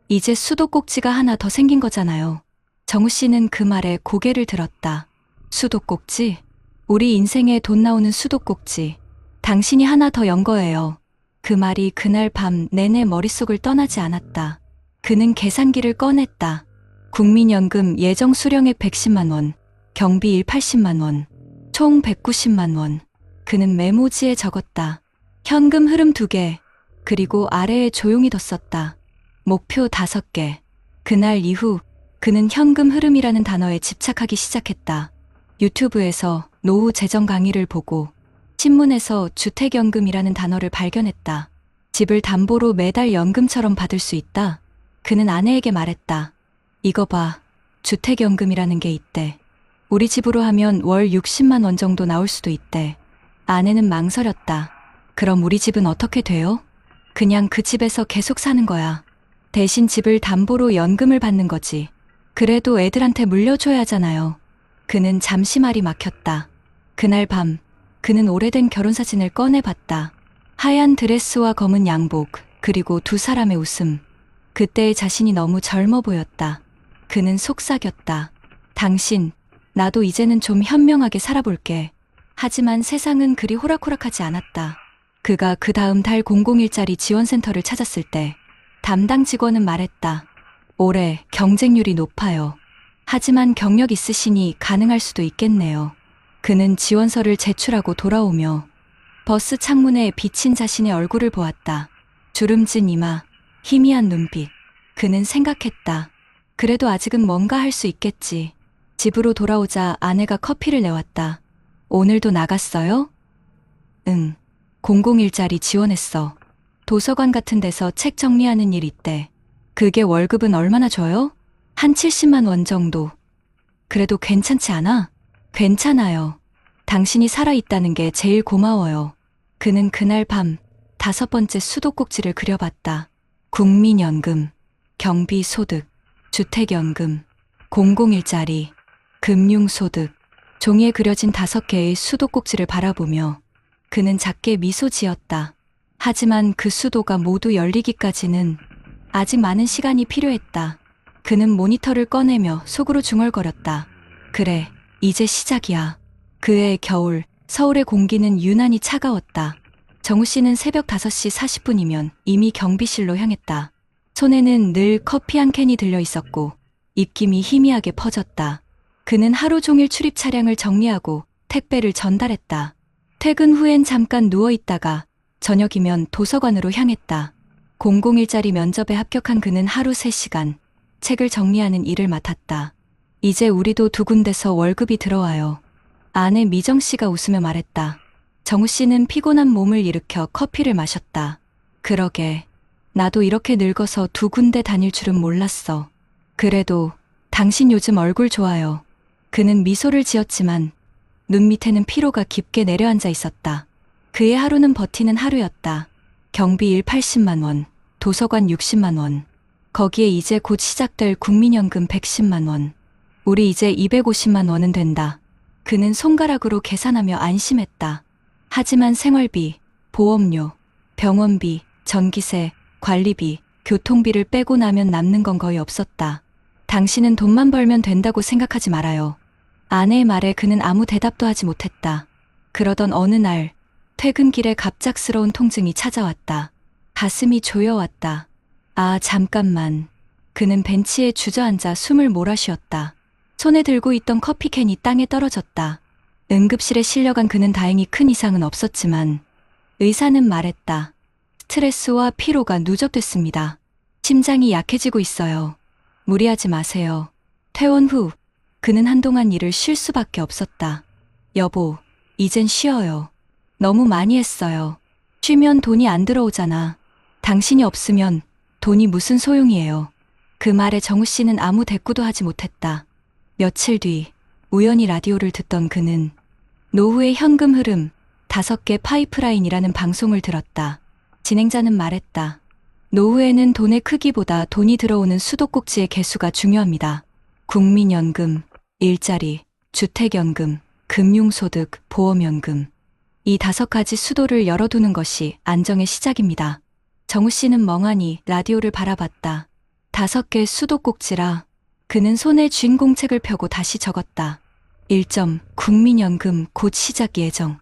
이제 수도꼭지가 하나 더 생긴 거잖아요. 정우 씨는 그 말에 고개를 들었다. 수도꼭지? 우리 인생에 돈 나오는 수도꼭지. 당신이 하나 더 연 거예요. 그 말이 그날 밤 내내 머릿속을 떠나지 않았다. 그는 계산기를 꺼냈다. 국민연금 예정 수령액 110만 원, 경비일 80만 원, 총 190만 원. 그는 메모지에 적었다. 현금 흐름 2개, 그리고 아래에 조용히 덧썼다. 목표 5개. 그날 이후 그는 현금 흐름이라는 단어에 집착하기 시작했다. 유튜브에서 노후 재정 강의를 보고 신문에서 주택연금이라는 단어를 발견했다. 집을 담보로 매달 연금처럼 받을 수 있다. 그는 아내에게 말했다. 이거 봐. 주택연금이라는 게 있대. 우리 집으로 하면 월 60만 원 정도 나올 수도 있대. 아내는 망설였다. 그럼 우리 집은 어떻게 돼요? 그냥 그 집에서 계속 사는 거야. 대신 집을 담보로 연금을 받는 거지. 그래도 애들한테 물려줘야 하잖아요. 그는 잠시 말이 막혔다. 그날 밤 그는 오래된 결혼사진을 꺼내봤다. 하얀 드레스와 검은 양복, 그리고 두 사람의 웃음. 그때의 자신이 너무 젊어 보였다. 그는 속삭였다. 당신, 나도 이제는 좀 현명하게 살아볼게. 하지만 세상은 그리 호락호락하지 않았다. 그가 그 다음 달 001짜리 지원센터를 찾았을 때 담당 직원은 말했다. 올해 경쟁률이 높아요. 하지만 경력 있으시니 가능할 수도 있겠네요. 그는 지원서를 제출하고 돌아오며 버스 창문에 비친 자신의 얼굴을 보았다. 주름진 이마, 희미한 눈빛. 그는 생각했다. 그래도 아직은 뭔가 할 수 있겠지. 집으로 돌아오자 아내가 커피를 내왔다. 오늘도 나갔어요? 응. 공공일자리 지원했어. 도서관 같은 데서 책 정리하는 일 있대. 그게 월급은 얼마나 줘요? 한 70만 원 정도. 그래도 괜찮지 않아? 괜찮아요. 당신이 살아있다는 게 제일 고마워요. 그는 그날 밤 5번째 수도꼭지를 그려봤다. 국민연금, 경비소득, 주택연금, 공공일자리, 금융소득. 종이에 그려진 5개의 수도꼭지를 바라보며 그는 작게 미소 지었다. 하지만 그 수도가 모두 열리기까지는 아직 많은 시간이 필요했다. 그는 모니터를 꺼내며 속으로 중얼거렸다. 그래, 이제 시작이야. 그해 겨울, 서울의 공기는 유난히 차가웠다. 정우 씨는 새벽 5시 40분이면 이미 경비실로 향했다. 손에는 늘 커피 한 캔이 들려 있었고 입김이 희미하게 퍼졌다. 그는 하루 종일 출입 차량을 정리하고 택배를 전달했다. 퇴근 후엔 잠깐 누워있다가 저녁이면 도서관으로 향했다. 공공일자리 면접에 합격한 그는 하루 3시간 책을 정리하는 일을 맡았다. 이제 우리도 2군데서 월급이 들어와요. 아내 미정 씨가 웃으며 말했다. 정우 씨는 피곤한 몸을 일으켜 커피를 마셨다. 그러게, 나도 이렇게 늙어서 2군데 다닐 줄은 몰랐어. 그래도 당신 요즘 얼굴 좋아요. 그는 미소를 지었지만 눈 밑에는 피로가 깊게 내려앉아 있었다. 그의 하루는 버티는 하루였다. 경비 일 80만 원, 도서관 60만 원. 거기에 이제 곧 시작될 국민연금 110만 원. 우리 이제 250만 원은 된다. 그는 손가락으로 계산하며 안심했다. 하지만 생활비, 보험료, 병원비, 전기세, 관리비, 교통비를 빼고 나면 남는 건 거의 없었다. 당신은 돈만 벌면 된다고 생각하지 말아요. 아내의 말에 그는 아무 대답도 하지 못했다. 그러던 어느 날 퇴근길에 갑작스러운 통증이 찾아왔다. 가슴이 조여왔다. 아, 잠깐만. 그는 벤치에 주저앉아 숨을 몰아쉬었다. 손에 들고 있던 커피캔이 땅에 떨어졌다. 응급실에 실려간 그는 다행히 큰 이상은 없었지만 의사는 말했다. 스트레스와 피로가 누적됐습니다. 심장이 약해지고 있어요. 무리하지 마세요. 퇴원 후 그는 한동안 일을 쉴 수밖에 없었다. 여보, 이젠 쉬어요. 너무 많이 했어요. 쉬면 돈이 안 들어오잖아. 당신이 없으면 돈이 무슨 소용이에요. 그 말에 정우 씨는 아무 대꾸도 하지 못했다. 며칠 뒤 우연히 라디오를 듣던 그는 노후의 현금 흐름 5개 파이프라인이라는 방송을 들었다. 진행자는 말했다. 노후에는 돈의 크기보다 돈이 들어오는 수도꼭지의 개수가 중요합니다. 국민연금, 일자리, 주택연금, 금융소득, 보험연금. 이 5가지 수도를 열어두는 것이 안정의 시작입니다. 정우 씨는 멍하니 라디오를 바라봤다. 5개 수도꼭지라. 그는 손에 쥔 공책을 펴고 다시 적었다. 1점 국민연금 곧 시작 예정.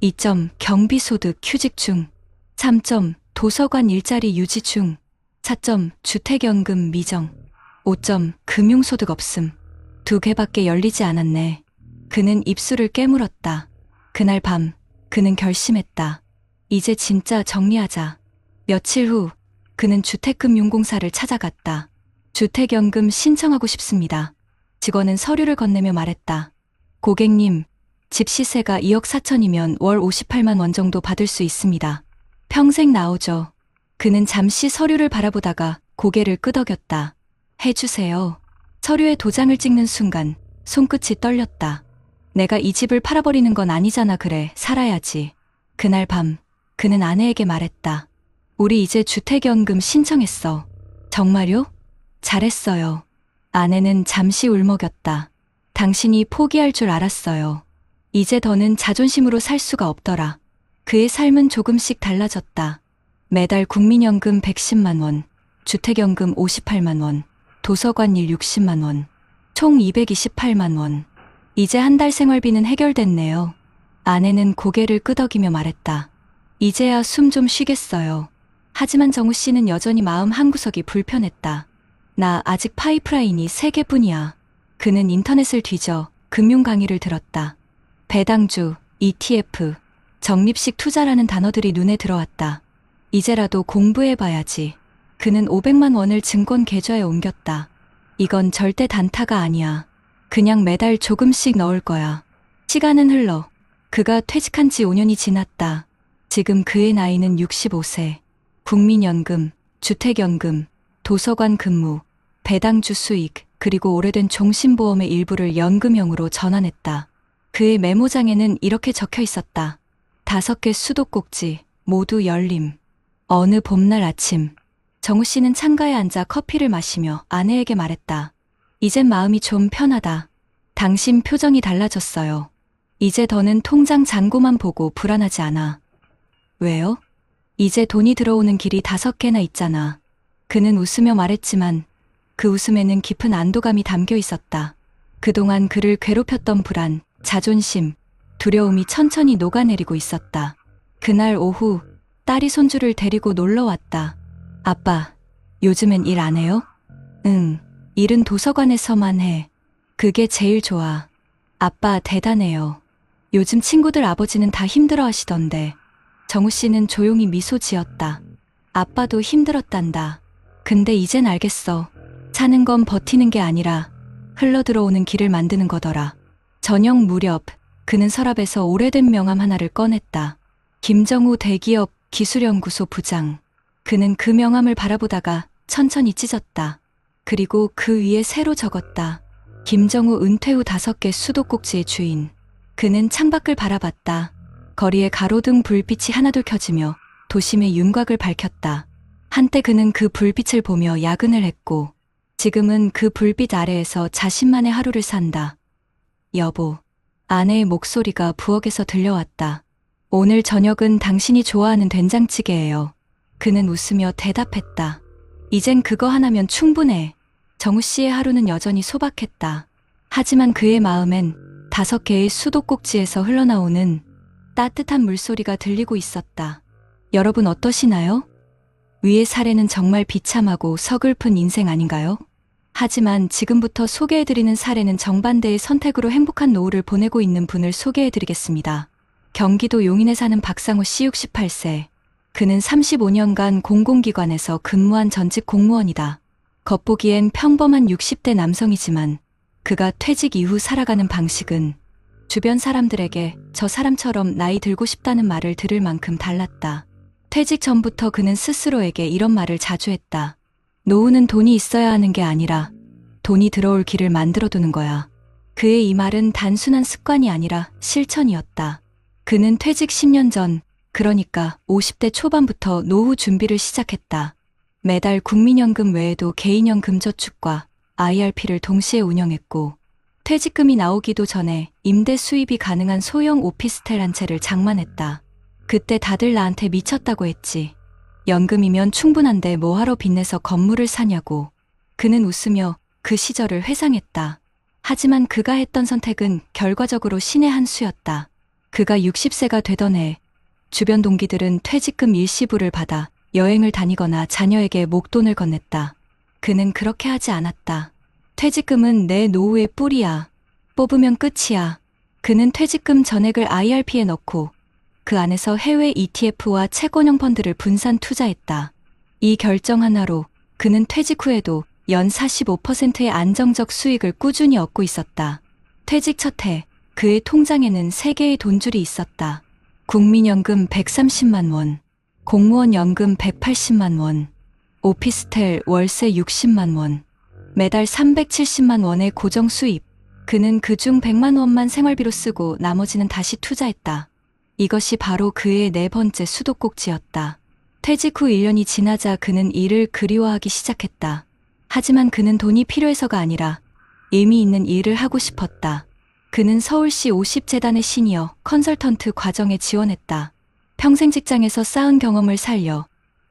2점 경비소득 휴직 중. 3점 도서관 일자리 유지 중. 4점 주택연금 미정. 5점 금융소득 없음. 2개밖에 열리지 않았네. 그는 입술을 깨물었다. 그날 밤 그는 결심했다. 이제 진짜 정리하자. 며칠 후 그는 주택금융공사를 찾아갔다. 주택연금 신청하고 싶습니다. 직원은 서류를 건네며 말했다. 고객님, 집 시세가 2억 4천이면 월 58만 원 정도 받을 수 있습니다. 평생 나오죠. 그는 잠시 서류를 바라보다가 고개를 끄덕였다. 해주세요. 서류에 도장을 찍는 순간 손끝이 떨렸다. 내가 이 집을 팔아버리는 건 아니잖아. 그래, 살아야지. 그날 밤 그는 아내에게 말했다. 우리 이제 주택연금 신청했어. 정말요? 잘했어요. 아내는 잠시 울먹였다. 당신이 포기할 줄 알았어요. 이제 더는 자존심으로 살 수가 없더라. 그의 삶은 조금씩 달라졌다. 매달 국민연금 110만 원, 주택연금 58만 원, 도서관 일 60만 원, 총 228만 원. 이제 한 달 생활비는 해결됐네요. 아내는 고개를 끄덕이며 말했다. 이제야 숨 좀 쉬겠어요. 하지만 정우 씨는 여전히 마음 한구석이 불편했다. 나 아직 파이프라인이 3개뿐이야. 그는 인터넷을 뒤져 금융 강의를 들었다. 배당주, ETF, 적립식 투자라는 단어들이 눈에 들어왔다. 이제라도 공부해봐야지. 그는 500만 원을 증권 계좌에 옮겼다. 이건 절대 단타가 아니야. 그냥 매달 조금씩 넣을 거야. 시간은 흘러. 그가 퇴직한 지 5년이 지났다. 지금 그의 나이는 65세. 국민연금, 주택연금, 도서관 근무, 배당주 수익, 그리고 오래된 종신보험의 일부를 연금형으로 전환했다. 그의 메모장에는 이렇게 적혀 있었다. 5개 수도꼭지, 모두 열림. 어느 봄날 아침, 정우 씨는 창가에 앉아 커피를 마시며 아내에게 말했다. 이젠 마음이 좀 편하다. 당신 표정이 달라졌어요. 이제 더는 통장 잔고만 보고 불안하지 않아. 왜요? 이제 돈이 들어오는 길이 5개나 있잖아. 그는 웃으며 말했지만 그 웃음에는 깊은 안도감이 담겨 있었다. 그동안 그를 괴롭혔던 불안, 자존심, 두려움이 천천히 녹아내리고 있었다. 그날 오후 딸이 손주를 데리고 놀러 왔다. 아빠, 요즘엔 일 안 해요? 응, 일은 도서관에서만 해. 그게 제일 좋아. 아빠 대단해요. 요즘 친구들 아버지는 다 힘들어 하시던데. 정우 씨는 조용히 미소 지었다. 아빠도 힘들었단다. 근데 이젠 알겠어. 사는 건 버티는 게 아니라 흘러들어오는 길을 만드는 거더라. 저녁 무렵 그는 서랍에서 오래된 명함 하나를 꺼냈다. 김정우 대기업 기술연구소 부장. 그는 그 명함을 바라보다가 천천히 찢었다. 그리고 그 위에 새로 적었다. 김정우 은퇴 후 5개 수도꼭지의 주인. 그는 창밖을 바라봤다. 거리에 가로등 불빛이 하나둘 켜지며 도심의 윤곽을 밝혔다. 한때 그는 그 불빛을 보며 야근을 했고 지금은 그 불빛 아래에서 자신만의 하루를 산다. 여보, 아내의 목소리가 부엌에서 들려왔다. 오늘 저녁은 당신이 좋아하는 된장찌개예요. 그는 웃으며 대답했다. 이젠 그거 하나면 충분해. 정우 씨의 하루는 여전히 소박했다. 하지만 그의 마음엔 5개의 수도꼭지에서 흘러나오는 따뜻한 물소리가 들리고 있었다. 여러분 어떠시나요? 위의 사례는 정말 비참하고 서글픈 인생 아닌가요? 하지만 지금부터 소개해드리는 사례는 정반대의 선택으로 행복한 노후를 보내고 있는 분을 소개해드리겠습니다. 경기도 용인에 사는 박상호 씨 68세. 그는 35년간 공공기관에서 근무한 전직 공무원이다. 겉보기엔 평범한 60대 남성이지만 그가 퇴직 이후 살아가는 방식은 주변 사람들에게 저 사람처럼 나이 들고 싶다는 말을 들을 만큼 달랐다. 퇴직 전부터 그는 스스로에게 이런 말을 자주 했다. 노후는 돈이 있어야 하는 게 아니라 돈이 들어올 길을 만들어두는 거야. 그의 이 말은 단순한 습관이 아니라 실천이었다. 그는 퇴직 10년 전, 그러니까 50대 초반부터 노후 준비를 시작했다. 매달 국민연금 외에도 개인연금저축과 IRP를 동시에 운영했고 퇴직금이 나오기도 전에 임대 수입이 가능한 소형 오피스텔 한 채를 장만했다. 그때 다들 나한테 미쳤다고 했지. 연금이면 충분한데 뭐하러 빚내서 건물을 사냐고. 그는 웃으며 그 시절을 회상했다. 하지만 그가 했던 선택은 결과적으로 신의 한 수였다. 그가 60세가 되던 해 주변 동기들은 퇴직금 일시불을 받아 여행을 다니거나 자녀에게 목돈을 건넸다. 그는 그렇게 하지 않았다. 퇴직금은 내 노후의 뿌리야. 뽑으면 끝이야. 그는 퇴직금 전액을 IRP에 넣고 그 안에서 해외 ETF와 채권형 펀드를 분산 투자했다. 이 결정 하나로 그는 퇴직 후에도 연 45%의 안정적 수익을 꾸준히 얻고 있었다. 퇴직 첫 해 그의 통장에는 3개의 돈줄이 있었다. 국민연금 130만 원, 공무원 연금 180만 원, 오피스텔 월세 60만 원, 매달 370만 원의 고정 수입. 그는 그중 100만 원만 생활비로 쓰고 나머지는 다시 투자했다. 이것이 바로 그의 4번째 수도꼭지였다. 퇴직 후 1년이 지나자 그는 일을 그리워하기 시작했다. 하지만 그는 돈이 필요해서가 아니라 의미 있는 일을 하고 싶었다. 그는 서울시 50재단의 시니어 컨설턴트 과정에 지원했다. 평생 직장에서 쌓은 경험을 살려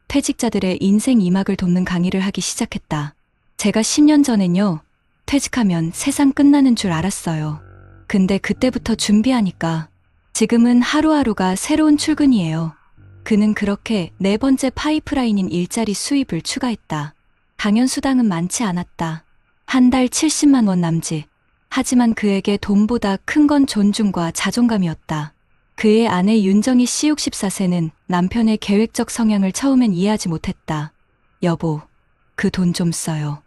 퇴직자들의 인생 2막을 돕는 강의를 하기 시작했다. 제가 10년 전엔요, 퇴직하면 세상 끝나는 줄 알았어요. 근데 그때부터 준비하니까 지금은 하루하루가 새로운 출근이에요. 그는 그렇게 4번째 파이프라인인 일자리 수입을 추가했다. 당연 수당은 많지 않았다. 한 달 70만 원 남짓. 하지만 그에게 돈보다 큰 건 존중과 자존감이었다. 그의 아내 윤정희 씨 64세는 남편의 계획적 성향을 처음엔 이해하지 못했다. 여보, 그 돈 좀 써요.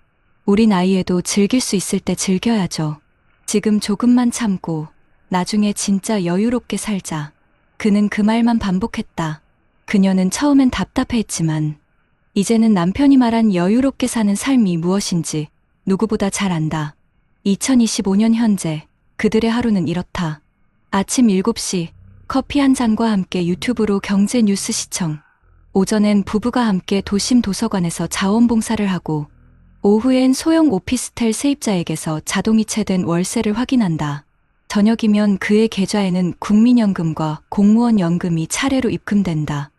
우리 나이에도 즐길 수 있을 때 즐겨야죠. 지금 조금만 참고 나중에 진짜 여유롭게 살자. 그는 그 말만 반복했다. 그녀는 처음엔 답답해했지만 이제는 남편이 말한 여유롭게 사는 삶이 무엇인지 누구보다 잘 안다. 2025년 현재 그들의 하루는 이렇다. 아침 7시 커피 한 잔과 함께 유튜브로 경제 뉴스 시청. 오전엔 부부가 함께 도심 도서관에서 자원봉사를 하고 오후엔 소형 오피스텔 세입자에게서 자동이체된 월세를 확인한다. 저녁이면 그의 계좌에는 국민연금과 공무원 연금이 차례로 입금된다.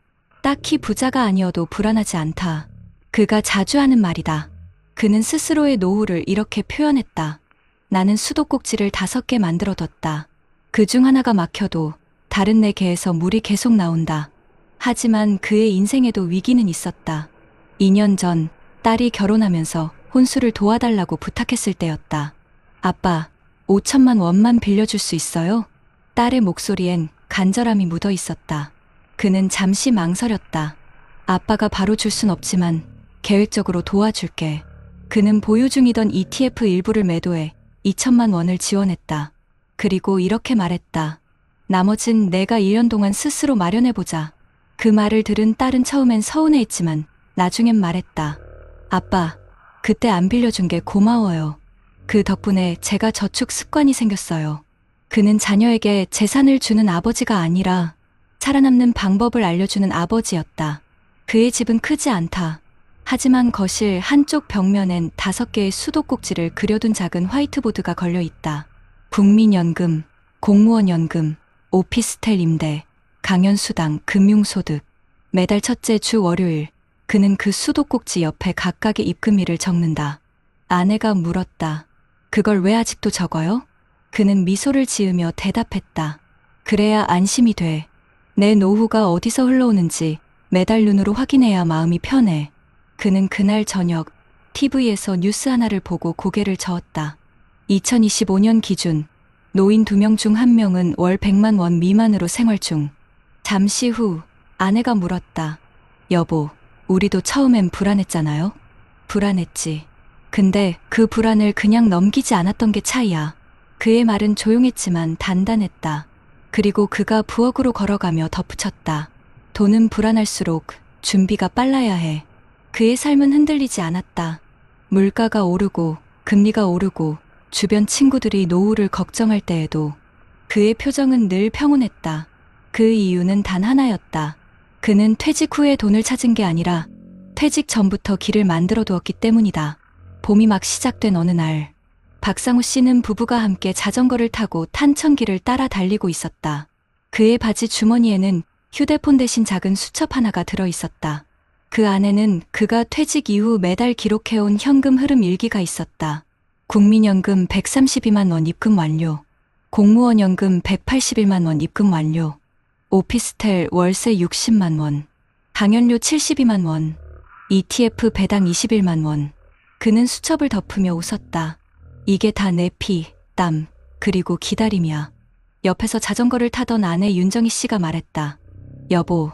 딱히 부자가 아니어도 불안하지 않다. 그가 자주 하는 말이다. 그는 스스로의 노후를 이렇게 표현했다. 나는 수도꼭지를 5개 만들어뒀다. 그중 하나가 막혀도 다른 4개에서 물이 계속 나온다. 하지만 그의 인생에도 위기는 있었다. 2년 전 딸이 결혼하면서 혼수를 도와달라고 부탁했을 때였다. 아빠, 5천만 원만 빌려줄 수 있어요? 딸의 목소리엔 간절함이 묻어 있었다. 그는 잠시 망설였다. 아빠가 바로 줄 순 없지만 계획적으로 도와줄게. 그는 보유 중이던 ETF 일부를 매도해 2천만 원을 지원했다. 그리고 이렇게 말했다. 나머진 내가 1년 동안 스스로 마련해보자. 그 말을 들은 딸은 처음엔 서운해했지만 나중엔 말했다. 아빠, 그때 안 빌려준 게 고마워요. 그 덕분에 제가 저축 습관이 생겼어요. 그는 자녀에게 재산을 주는 아버지가 아니라 살아남는 방법을 알려주는 아버지였다. 그의 집은 크지 않다. 하지만 거실 한쪽 벽면엔 5개의 수도꼭지를 그려둔 작은 화이트보드가 걸려 있다. 국민연금, 공무원연금, 오피스텔 임대, 강연수당, 금융소득. 매달 첫째 주 월요일, 그는 그 수도꼭지 옆에 각각의 입금일을 적는다. 아내가 물었다. 그걸 왜 아직도 적어요? 그는 미소를 지으며 대답했다. 그래야 안심이 돼. 내 노후가 어디서 흘러오는지 매달 눈으로 확인해야 마음이 편해. 그는 그날 저녁 TV에서 뉴스 하나를 보고 고개를 저었다. 2025년 기준 노인 2명 중 1명은 월 100만 원 미만으로 생활 중. 잠시 후 아내가 물었다. 여보, 우리도 처음엔 불안했잖아요? 불안했지. 근데 그 불안을 그냥 넘기지 않았던 게 차이야. 그의 말은 조용했지만 단단했다. 그리고 그가 부엌으로 걸어가며 덧붙였다. 돈은 불안할수록 준비가 빨라야 해. 그의 삶은 흔들리지 않았다. 물가가 오르고 금리가 오르고 주변 친구들이 노후를 걱정할 때에도 그의 표정은 늘 평온했다. 그 이유는 단 하나였다. 그는 퇴직 후에 돈을 찾은 게 아니라 퇴직 전부터 길을 만들어 두었기 때문이다. 봄이 막 시작된 어느 날, 박상우 씨는 부부가 함께 자전거를 타고 탄천길을 따라 달리고 있었다. 그의 바지 주머니에는 휴대폰 대신 작은 수첩 하나가 들어 있었다. 그 안에는 그가 퇴직 이후 매달 기록해온 현금 흐름 일기가 있었다. 국민연금 132만 원 입금 완료. 공무원 연금 181만 원 입금 완료. 오피스텔 월세 60만 원. 강연료 72만 원. ETF 배당 21만 원. 그는 수첩을 덮으며 웃었다. 이게 다 내 피, 땀, 그리고 기다림이야. 옆에서 자전거를 타던 아내 윤정희 씨가 말했다. 여보,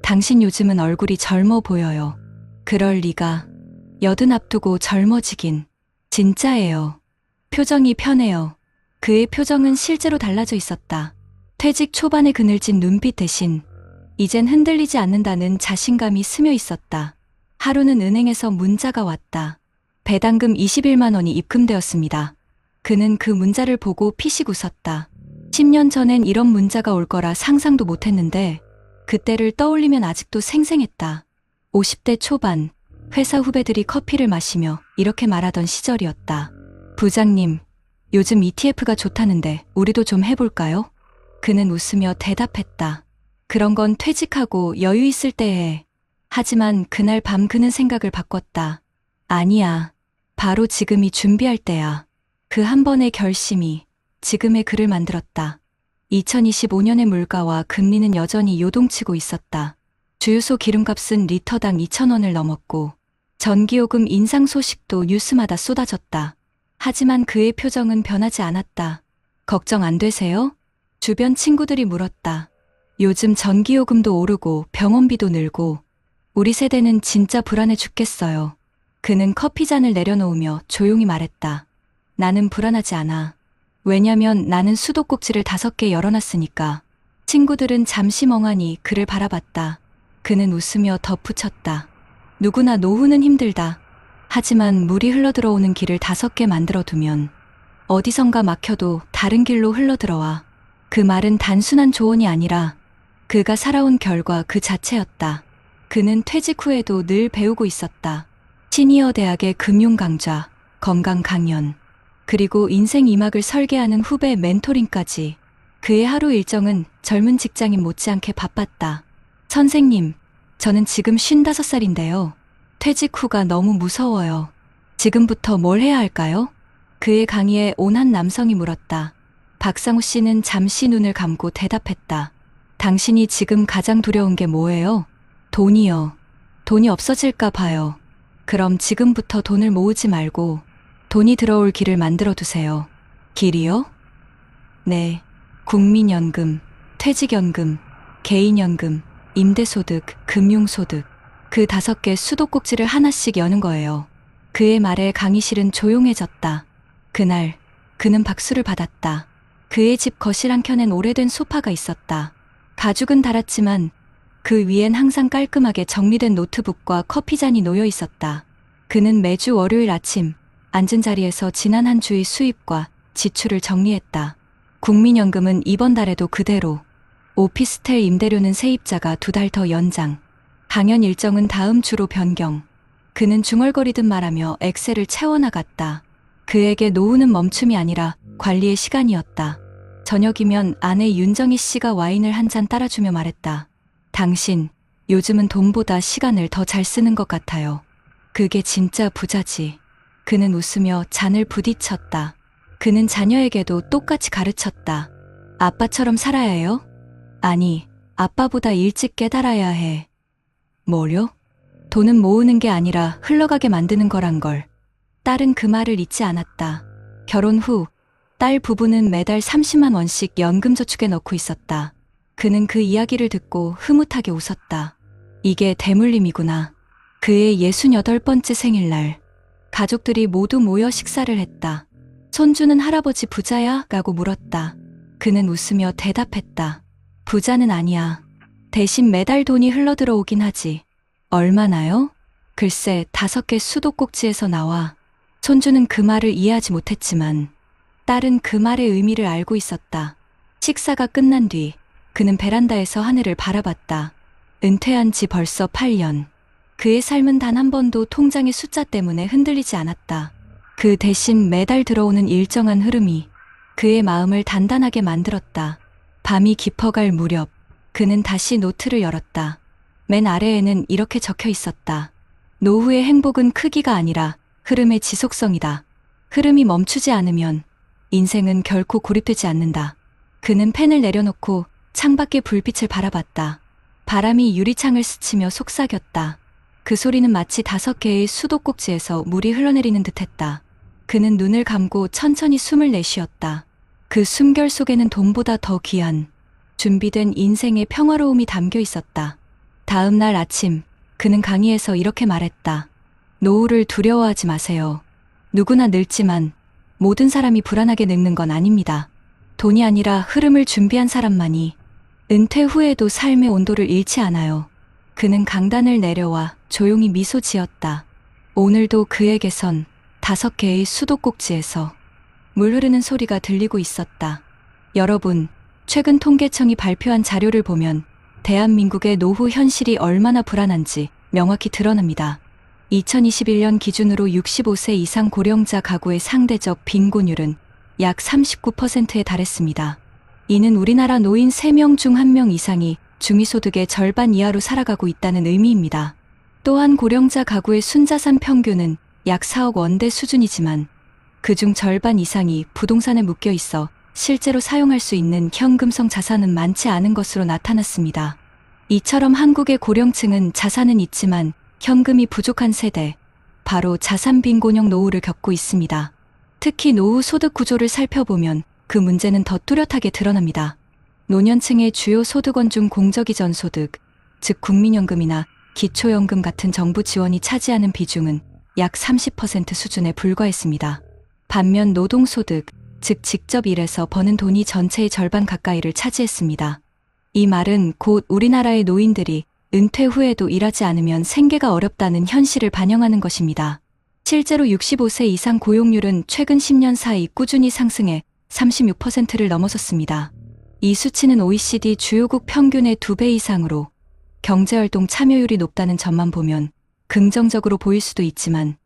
당신 요즘은 얼굴이 젊어 보여요. 그럴 리가. 80 앞두고 젊어지긴. 진짜예요. 표정이 편해요. 그의 표정은 실제로 달라져 있었다. 퇴직 초반의 그늘진 눈빛 대신 이젠 흔들리지 않는다는 자신감이 스며 있었다. 하루는 은행에서 문자가 왔다. 배당금 21만 원이 입금되었습니다. 그는 그 문자를 보고 피식 웃었다. 10년 전엔 이런 문자가 올 거라 상상도 못했는데 그때를 떠올리면 아직도 생생했다. 50대 초반, 회사 후배들이 커피를 마시며 이렇게 말하던 시절이었다. 부장님, 요즘 ETF가 좋다는데 우리도 좀 해볼까요? 그는 웃으며 대답했다. 그런 건 퇴직하고 여유 있을 때 해. 하지만 그날 밤 그는 생각을 바꿨다. 아니야. 바로 지금이 준비할 때야. 그 한 번의 결심이 지금의 그를 만들었다. 2025년의 물가와 금리는 여전히 요동치고 있었다. 주유소 기름값은 리터당 2,000원을 넘었고 전기요금 인상 소식도 뉴스마다 쏟아졌다. 하지만 그의 표정은 변하지 않았다. 걱정 안 되세요? 주변 친구들이 물었다. 요즘 전기요금도 오르고 병원비도 늘고 우리 세대는 진짜 불안해 죽겠어요. 그는 커피잔을 내려놓으며 조용히 말했다. 나는 불안하지 않아. 왜냐면 나는 수도꼭지를 5개 열어놨으니까. 친구들은 잠시 멍하니 그를 바라봤다. 그는 웃으며 덧붙였다. 누구나 노후는 힘들다. 하지만 물이 흘러들어오는 길을 5개 만들어두면 어디선가 막혀도 다른 길로 흘러들어와. 그 말은 단순한 조언이 아니라 그가 살아온 결과 그 자체였다. 그는 퇴직 후에도 늘 배우고 있었다. 시니어 대학의 금융 강좌, 건강 강연, 그리고 인생 2막을 설계하는 후배 멘토링까지. 그의 하루 일정은 젊은 직장인 못지않게 바빴다. 선생님, 저는 지금 55살인데요. 퇴직 후가 너무 무서워요. 지금부터 뭘 해야 할까요? 그의 강의에 온 한 남성이 물었다. 박상우 씨는 잠시 눈을 감고 대답했다. 당신이 지금 가장 두려운 게 뭐예요? 돈이요. 돈이 없어질까 봐요. 그럼 지금부터 돈을 모으지 말고 돈이 들어올 길을 만들어 두세요. 길이요? 네. 국민연금, 퇴직연금, 개인연금, 임대소득, 금융소득. 그 5개 수도꼭지를 하나씩 여는 거예요. 그의 말에 강의실은 조용해졌다. 그날 그는 박수를 받았다. 그의 집 거실 한켠엔 오래된 소파가 있었다. 가죽은 닳았지만 그 위엔 항상 깔끔하게 정리된 노트북과 커피잔이 놓여 있었다. 그는 매주 월요일 아침 앉은 자리에서 지난 한 주의 수입과 지출을 정리했다. 국민연금은 이번 달에도 그대로, 오피스텔 임대료는 세입자가 2달 더 연장, 강연 일정은 다음 주로 변경. 그는 중얼거리듯 말하며 엑셀을 채워나갔다. 그에게 노후는 멈춤이 아니라 관리의 시간이었다. 저녁이면 아내 윤정희 씨가 와인을 한 잔 따라주며 말했다. 당신, 요즘은 돈보다 시간을 더 잘 쓰는 것 같아요. 그게 진짜 부자지. 그는 웃으며 잔을 부딪혔다. 그는 자녀에게도 똑같이 가르쳤다. 아빠처럼 살아야 해요? 아니, 아빠보다 일찍 깨달아야 해. 뭐요? 돈은 모으는 게 아니라 흘러가게 만드는 거란 걸. 딸은 그 말을 잊지 않았다. 결혼 후 딸 부부는 매달 30만 원씩 연금저축에 넣고 있었다. 그는 그 이야기를 듣고 흐뭇하게 웃었다. 이게 대물림이구나. 그의 68번째 생일날 가족들이 모두 모여 식사를 했다. 손주는 할아버지 부자야? 라고 물었다. 그는 웃으며 대답했다. 부자는 아니야. 대신 매달 돈이 흘러들어오긴 하지. 얼마나요? 글쎄 5개 수도꼭지에서 나와. 손주는 그 말을 이해하지 못했지만 딸은 그 말의 의미를 알고 있었다. 식사가 끝난 뒤 그는 베란다에서 하늘을 바라봤다. 은퇴한 지 벌써 8년. 그의 삶은 단 한 번도 통장의 숫자 때문에 흔들리지 않았다. 그 대신 매달 들어오는 일정한 흐름이 그의 마음을 단단하게 만들었다. 밤이 깊어갈 무렵 그는 다시 노트를 열었다. 맨 아래에는 이렇게 적혀 있었다. 노후의 행복은 크기가 아니라 흐름의 지속성이다. 흐름이 멈추지 않으면 인생은 결코 고립되지 않는다. 그는 펜을 내려놓고 창밖의 불빛을 바라봤다. 바람이 유리창을 스치며 속삭였다. 그 소리는 마치 5개의 수도꼭지에서 물이 흘러내리는 듯했다. 그는 눈을 감고 천천히 숨을 내쉬었다. 그 숨결 속에는 돈보다 더 귀한 준비된 인생의 평화로움이 담겨 있었다. 다음 날 아침 그는 강의에서 이렇게 말했다. 노후를 두려워하지 마세요. 누구나 늙지만 모든 사람이 불안하게 늙는 건 아닙니다. 돈이 아니라 흐름을 준비한 사람만이 은퇴 후에도 삶의 온도를 잃지 않아요. 그는 강단을 내려와 조용히 미소 지었다. 오늘도 그에게선 5개의 수도꼭지에서 물 흐르는 소리가 들리고 있었다. 여러분, 최근 통계청이 발표한 자료를 보면 대한민국의 노후 현실이 얼마나 불안한지 명확히 드러납니다. 2021년 기준으로 65세 이상 고령자 가구의 상대적 빈곤율은 약 39%에 달했습니다. 이는 우리나라 노인 3명 중 1명 이상이 중위소득의 절반 이하로 살아가고 있다는 의미입니다. 또한 고령자 가구의 순자산 평균은 약 4억 원대 수준이지만 그중 절반 이상이 부동산에 묶여 있어 실제로 사용할 수 있는 현금성 자산은 많지 않은 것으로 나타났습니다. 이처럼 한국의 고령층은 자산은 있지만 현금이 부족한 세대, 바로 자산 빈곤형 노후를 겪고 있습니다. 특히 노후 소득 구조를 살펴보면 그 문제는 더 뚜렷하게 드러납니다. 노년층의 주요 소득원 중 공적이전 소득, 즉 국민연금이나 기초연금 같은 정부 지원이 차지하는 비중은 약 30% 수준에 불과했습니다. 반면 노동소득, 즉 직접 일해서 버는 돈이 전체의 절반 가까이를 차지했습니다. 이 말은 곧 우리나라의 노인들이 은퇴 후에도 일하지 않으면 생계가 어렵다는 현실을 반영하는 것입니다. 실제로 65세 이상 고용률은 최근 10년 사이 꾸준히 상승해 36%를 넘어섰습니다. 이 수치는 OECD 주요국 평균의 2배 이상으로 경제활동 참여율이 높다는 점만 보면 긍정적으로 보일 수도 있지만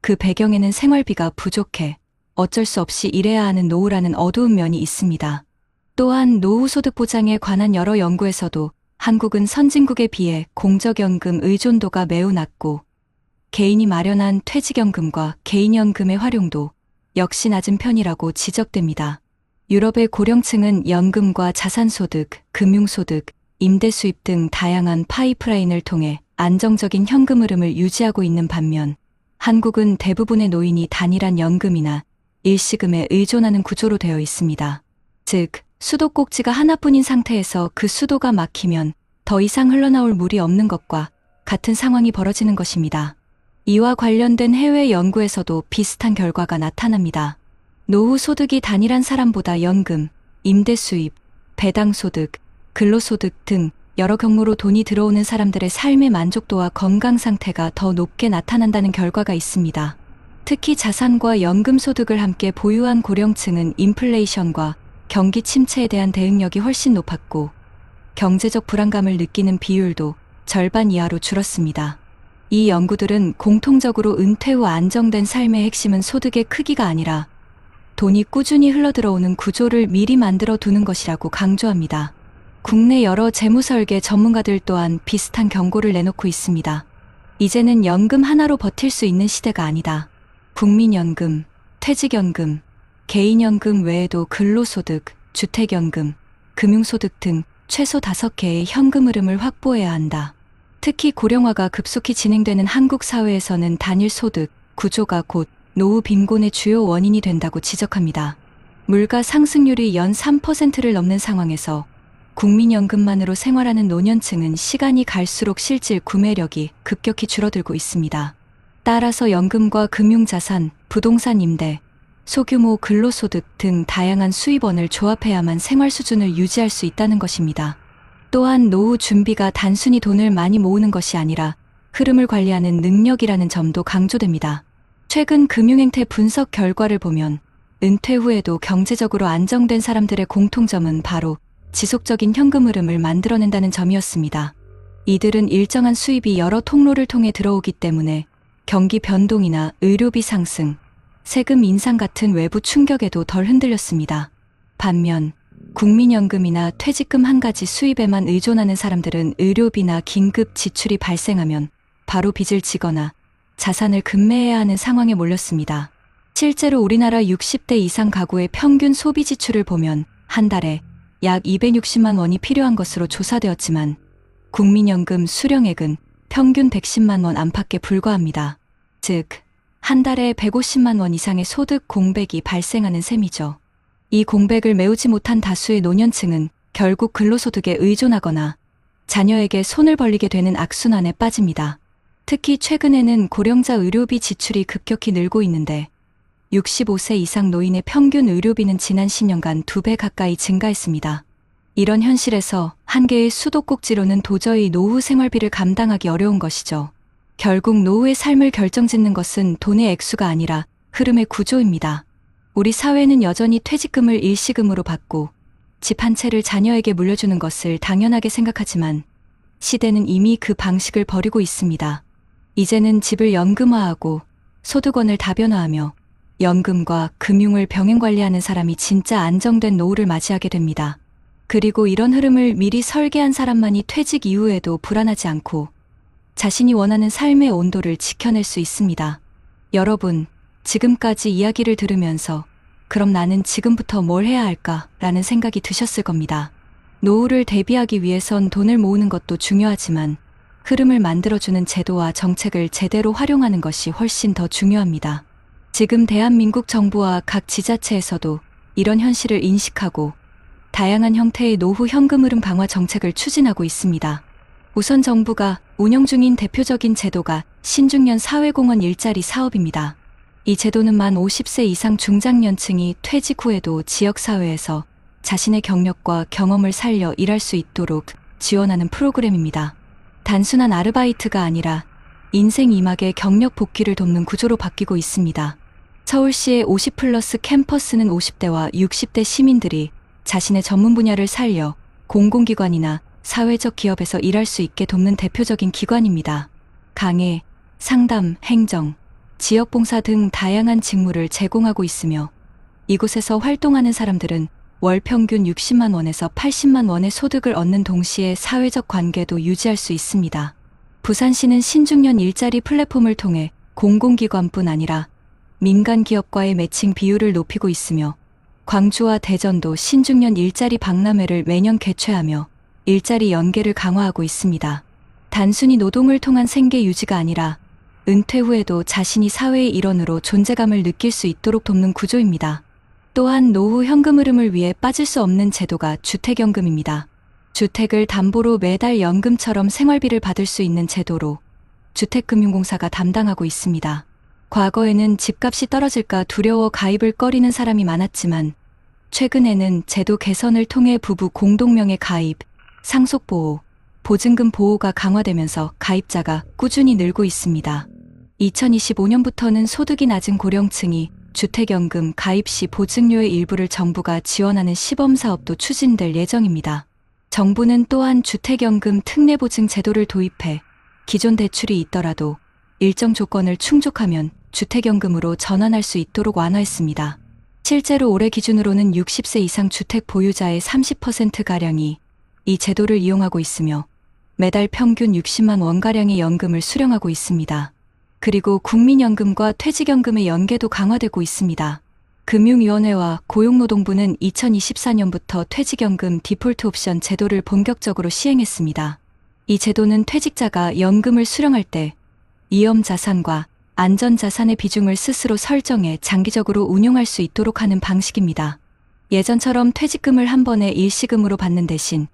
그 배경에는 생활비가 부족해 어쩔 수 없이 일해야 하는 노후라는 어두운 면이 있습니다. 또한 노후소득 보장에 관한 여러 연구에서도 한국은 선진국에 비해 공적연금 의존도가 매우 낮고 개인이 마련한 퇴직연금과 개인연금의 활용도 역시 낮은 편이라고 지적됩니다. 유럽의 고령층은 연금과 자산소득, 금융소득, 임대수입 등 다양한 파이프라인을 통해 안정적인 현금 흐름을 유지하고 있는 반면 한국은 대부분의 노인이 단일한 연금이나 일시금에 의존하는 구조로 되어 있습니다. 즉, 수도꼭지가 하나뿐인 상태에서 그 수도가 막히면 더 이상 흘러나올 물이 없는 것과 같은 상황이 벌어지는 것입니다. 이와 관련된 해외 연구에서도 비슷한 결과가 나타납니다. 노후 소득이 단일한 사람보다 연금, 임대수입, 배당소득, 근로소득 등 여러 경로로 돈이 들어오는 사람들의 삶의 만족도와 건강 상태가 더 높게 나타난다는 결과가 있습니다. 특히 자산과 연금 소득을 함께 보유한 고령층은 인플레이션과 경기 침체에 대한 대응력이 훨씬 높았고 경제적 불안감을 느끼는 비율도 절반 이하로 줄었습니다. 이 연구들은 공통적으로 은퇴 후 안정된 삶의 핵심은 소득의 크기가 아니라 돈이 꾸준히 흘러들어오는 구조를 미리 만들어 두는 것이라고 강조합니다. 국내 여러 재무설계 전문가들 또한 비슷한 경고를 내놓고 있습니다. 이제는 연금 하나로 버틸 수 있는 시대가 아니다. 국민연금, 퇴직연금, 개인연금 외에도 근로소득, 주택연금, 금융소득 등 최소 5개의 현금 흐름을 확보해야 한다. 특히 고령화가 급속히 진행되는 한국 사회에서는 단일 소득 구조가 곧 노후 빈곤의 주요 원인이 된다고 지적합니다. 물가 상승률이 연 3%를 넘는 상황에서 국민연금만으로 생활하는 노년층은 시간이 갈수록 실질 구매력이 급격히 줄어들고 있습니다. 따라서 연금과 금융자산, 부동산 임대, 소규모 근로소득 등 다양한 수입원을 조합해야만 생활 수준을 유지할 수 있다는 것입니다. 또한 노후 준비가 단순히 돈을 많이 모으는 것이 아니라 흐름을 관리하는 능력이라는 점도 강조됩니다. 최근 금융행태 분석 결과를 보면 은퇴 후에도 경제적으로 안정된 사람들의 공통점은 바로 지속적인 현금 흐름을 만들어낸다는 점이었습니다. 이들은 일정한 수입이 여러 통로를 통해 들어오기 때문에 경기 변동이나 의료비 상승, 세금 인상 같은 외부 충격에도 덜 흔들렸습니다. 반면 국민연금이나 퇴직금 한 가지 수입에만 의존하는 사람들은 의료비나 긴급 지출이 발생하면 바로 빚을 지거나 자산을 급매해야 하는 상황에 몰렸습니다. 실제로 우리나라 60대 이상 가구의 평균 소비 지출을 보면 한 달에 약 260만 원이 필요한 것으로 조사되었지만 국민연금 수령액은 평균 110만 원 안팎에 불과합니다. 즉, 한 달에 150만 원 이상의 소득 공백이 발생하는 셈이죠. 이 공백을 메우지 못한 다수의 노년층은 결국 근로소득에 의존하거나 자녀에게 손을 벌리게 되는 악순환에 빠집니다. 특히 최근에는 고령자 의료비 지출이 급격히 늘고 있는데 65세 이상 노인의 평균 의료비는 지난 10년간 2배 가까이 증가했습니다. 이런 현실에서 한 개의 수도꼭지로는 도저히 노후 생활비를 감당하기 어려운 것이죠. 결국 노후의 삶을 결정짓는 것은 돈의 액수가 아니라 흐름의 구조입니다. 우리 사회는 여전히 퇴직금을 일시금으로 받고 집 한 채를 자녀에게 물려주는 것을 당연하게 생각하지만 시대는 이미 그 방식을 버리고 있습니다. 이제는 집을 연금화하고 소득원을 다변화하며 연금과 금융을 병행 관리하는 사람이 진짜 안정된 노후를 맞이하게 됩니다. 그리고 이런 흐름을 미리 설계한 사람만이 퇴직 이후에도 불안하지 않고 자신이 원하는 삶의 온도를 지켜낼 수 있습니다. 여러분, 지금까지 이야기를 들으면서 그럼 나는 지금부터 뭘 해야 할까? 라는 생각이 드셨을 겁니다. 노후를 대비하기 위해선 돈을 모으는 것도 중요하지만 흐름을 만들어주는 제도와 정책을 제대로 활용하는 것이 훨씬 더 중요합니다. 지금 대한민국 정부와 각 지자체에서도 이런 현실을 인식하고 다양한 형태의 노후 현금 흐름 강화 정책을 추진하고 있습니다. 우선 정부가 운영 중인 대표적인 제도가 신중년 사회공헌 일자리 사업입니다. 이 제도는 만 50세 이상 중장년층이 퇴직 후에도 지역사회에서 자신의 경력과 경험을 살려 일할 수 있도록 지원하는 프로그램입니다. 단순한 아르바이트가 아니라 인생 2막의 경력 복귀를 돕는 구조로 바뀌고 있습니다. 서울시의 50플러스 캠퍼스는 50대와 60대 시민들이 자신의 전문 분야를 살려 공공기관이나 사회적 기업에서 일할 수 있게 돕는 대표적인 기관입니다. 강의, 상담, 행정, 지역봉사 등 다양한 직무를 제공하고 있으며 이곳에서 활동하는 사람들은 월 평균 60만 원에서 80만 원의 소득을 얻는 동시에 사회적 관계도 유지할 수 있습니다. 부산시는 신중년 일자리 플랫폼을 통해 공공기관뿐 아니라 민간 기업과의 매칭 비율을 높이고 있으며 광주와 대전도 신중년 일자리 박람회를 매년 개최하며 일자리 연계를 강화하고 있습니다. 단순히 노동을 통한 생계 유지가 아니라 은퇴 후에도 자신이 사회의 일원으로 존재감을 느낄 수 있도록 돕는 구조입니다. 또한 노후 현금 흐름을 위해 빠질 수 없는 제도가 주택연금입니다. 주택을 담보로 매달 연금처럼 생활비를 받을 수 있는 제도로 주택금융공사가 담당하고 있습니다. 과거에는 집값이 떨어질까 두려워 가입을 꺼리는 사람이 많았지만 최근에는 제도 개선을 통해 부부 공동명의 가입, 상속보호, 보증금 보호가 강화되면서 가입자가 꾸준히 늘고 있습니다. 2025년부터는 소득이 낮은 고령층이 주택연금 가입 시 보증료의 일부를 정부가 지원하는 시범사업도 추진될 예정입니다. 정부는 또한 주택연금 특례보증 제도를 도입해 기존 대출이 있더라도 일정 조건을 충족하면 주택연금으로 전환할 수 있도록 완화했습니다. 실제로 올해 기준으로는 60세 이상 주택 보유자의 30%가량이 이 제도를 이용하고 있으며 매달 평균 60만 원가량의 연금을 수령하고 있습니다. 그리고 국민연금과 퇴직연금의 연계도 강화되고 있습니다. 금융위원회와 고용노동부는 2024년부터 퇴직연금 디폴트 옵션 제도를 본격적으로 시행했습니다. 이 제도는 퇴직자가 연금을 수령할 때 위험자산과 안전자산의 비중을 스스로 설정해 장기적으로 운용할 수 있도록 하는 방식입니다. 예전처럼 퇴직금을 한 번에 일시금으로 받는 대신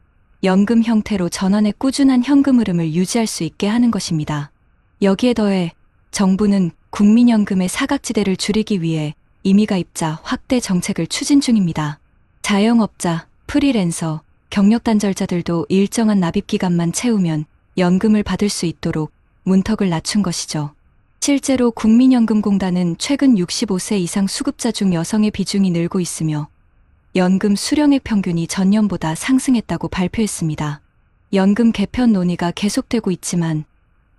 연금 형태로 전환해 꾸준한 현금 흐름을 유지할 수 있게 하는 것입니다. 여기에 더해 정부는 국민연금의 사각지대를 줄이기 위해 임의가입자 확대 정책을 추진 중입니다. 자영업자, 프리랜서, 경력단절자들도 일정한 납입기간만 채우면 연금을 받을 수 있도록 문턱을 낮춘 것이죠. 실제로 국민연금공단은 최근 65세 이상 수급자 중 여성의 비중이 늘고 있으며 연금 수령액 평균이 전년보다 상승했다고 발표했습니다. 연금 개편 논의가 계속되고 있지만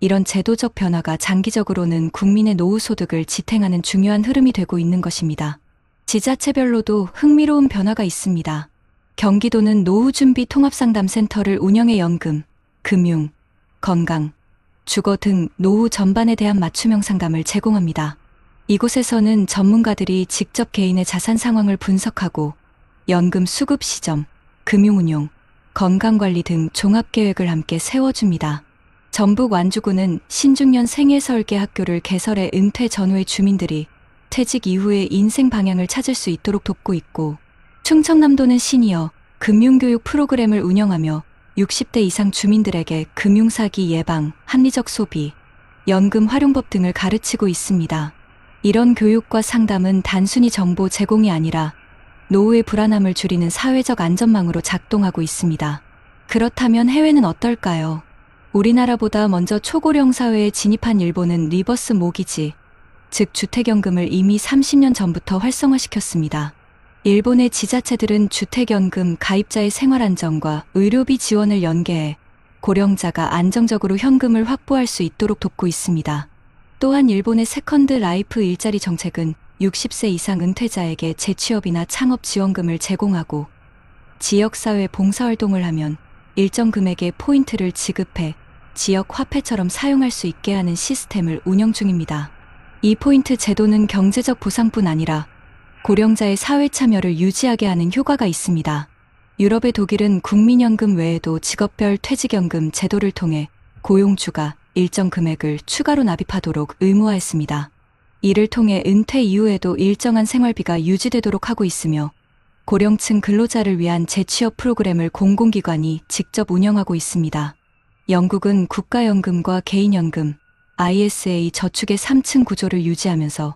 이런 제도적 변화가 장기적으로는 국민의 노후 소득을 지탱하는 중요한 흐름이 되고 있는 것입니다. 지자체별로도 흥미로운 변화가 있습니다. 경기도는 노후준비 통합상담센터를 운영해 연금, 금융, 건강, 주거 등 노후 전반에 대한 맞춤형 상담을 제공합니다. 이곳에서는 전문가들이 직접 개인의 자산 상황을 분석하고 연금 수급 시점, 금융운용, 건강관리 등 종합계획을 함께 세워줍니다. 전북 완주군은 신중년 생애설계학교를 개설해 은퇴 전후의 주민들이 퇴직 이후의 인생 방향을 찾을 수 있도록 돕고 있고 충청남도는 시니어 금융교육 프로그램을 운영하며 60대 이상 주민들에게 금융사기 예방, 합리적 소비, 연금 활용법 등을 가르치고 있습니다. 이런 교육과 상담은 단순히 정보 제공이 아니라 노후의 불안함을 줄이는 사회적 안전망으로 작동하고 있습니다. 그렇다면 해외는 어떨까요? 우리나라보다 먼저 초고령 사회에 진입한 일본은 리버스 모기지, 즉 주택연금을 이미 30년 전부터 활성화시켰습니다. 일본의 지자체들은 주택연금 가입자의 생활안정과 의료비 지원을 연계해 고령자가 안정적으로 현금을 확보할 수 있도록 돕고 있습니다. 또한 일본의 세컨드 라이프 일자리 정책은 60세 이상 은퇴자에게 재취업이나 창업 지원금을 제공하고 지역사회 봉사활동을 하면 일정 금액의 포인트를 지급해 지역 화폐처럼 사용할 수 있게 하는 시스템을 운영 중입니다. 이 포인트 제도는 경제적 보상뿐 아니라 고령자의 사회 참여를 유지하게 하는 효과가 있습니다. 유럽의 독일은 국민연금 외에도 직업별 퇴직연금 제도를 통해 고용주가 일정 금액을 추가로 납입하도록 의무화했습니다. 이를 통해 은퇴 이후에도 일정한 생활비가 유지되도록 하고 있으며 고령층 근로자를 위한 재취업 프로그램을 공공기관이 직접 운영하고 있습니다. 영국은 국가연금과 개인연금, ISA 저축의 3층 구조를 유지하면서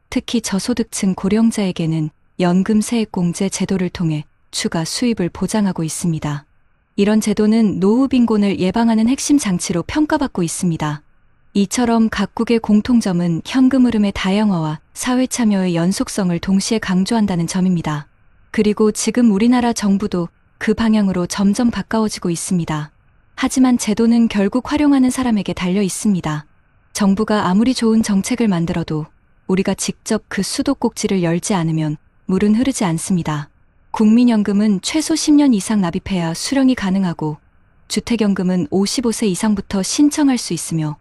특히 저소득층 고령자에게는 연금 세액공제 제도를 통해 추가 수입을 보장하고 있습니다. 이런 제도는 노후 빈곤을 예방하는 핵심 장치로 평가받고 있습니다. 이처럼 각국의 공통점은 현금 흐름의 다양화와 사회 참여의 연속성을 동시에 강조한다는 점입니다. 그리고 지금 우리나라 정부도 그 방향으로 점점 가까워지고 있습니다. 하지만 제도는 결국 활용하는 사람에게 달려 있습니다. 정부가 아무리 좋은 정책을 만들어도 우리가 직접 그 수도꼭지를 열지 않으면 물은 흐르지 않습니다. 국민연금은 최소 10년 이상 납입해야 수령이 가능하고 주택연금은 55세 이상부터 신청할 수 있으며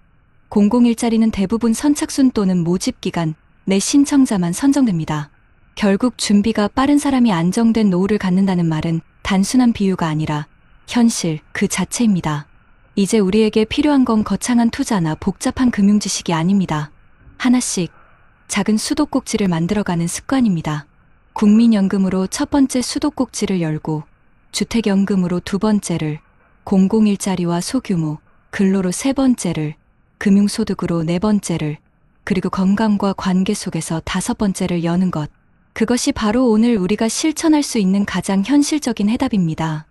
공공일자리는 대부분 선착순 또는 모집기간 내 신청자만 선정됩니다. 결국 준비가 빠른 사람이 안정된 노후를 갖는다는 말은 단순한 비유가 아니라 현실 그 자체입니다. 이제 우리에게 필요한 건 거창한 투자나 복잡한 금융 지식이 아닙니다. 하나씩 작은 수도꼭지를 만들어가는 습관입니다. 국민연금으로 첫 번째 수도꼭지를 열고 주택연금으로 두 번째를, 공공일자리와 소규모, 근로로 세 번째를, 금융소득으로 네 번째를, 그리고 건강과 관계 속에서 다섯 번째를 여는 것. 그것이 바로 오늘 우리가 실천할 수 있는 가장 현실적인 해답입니다.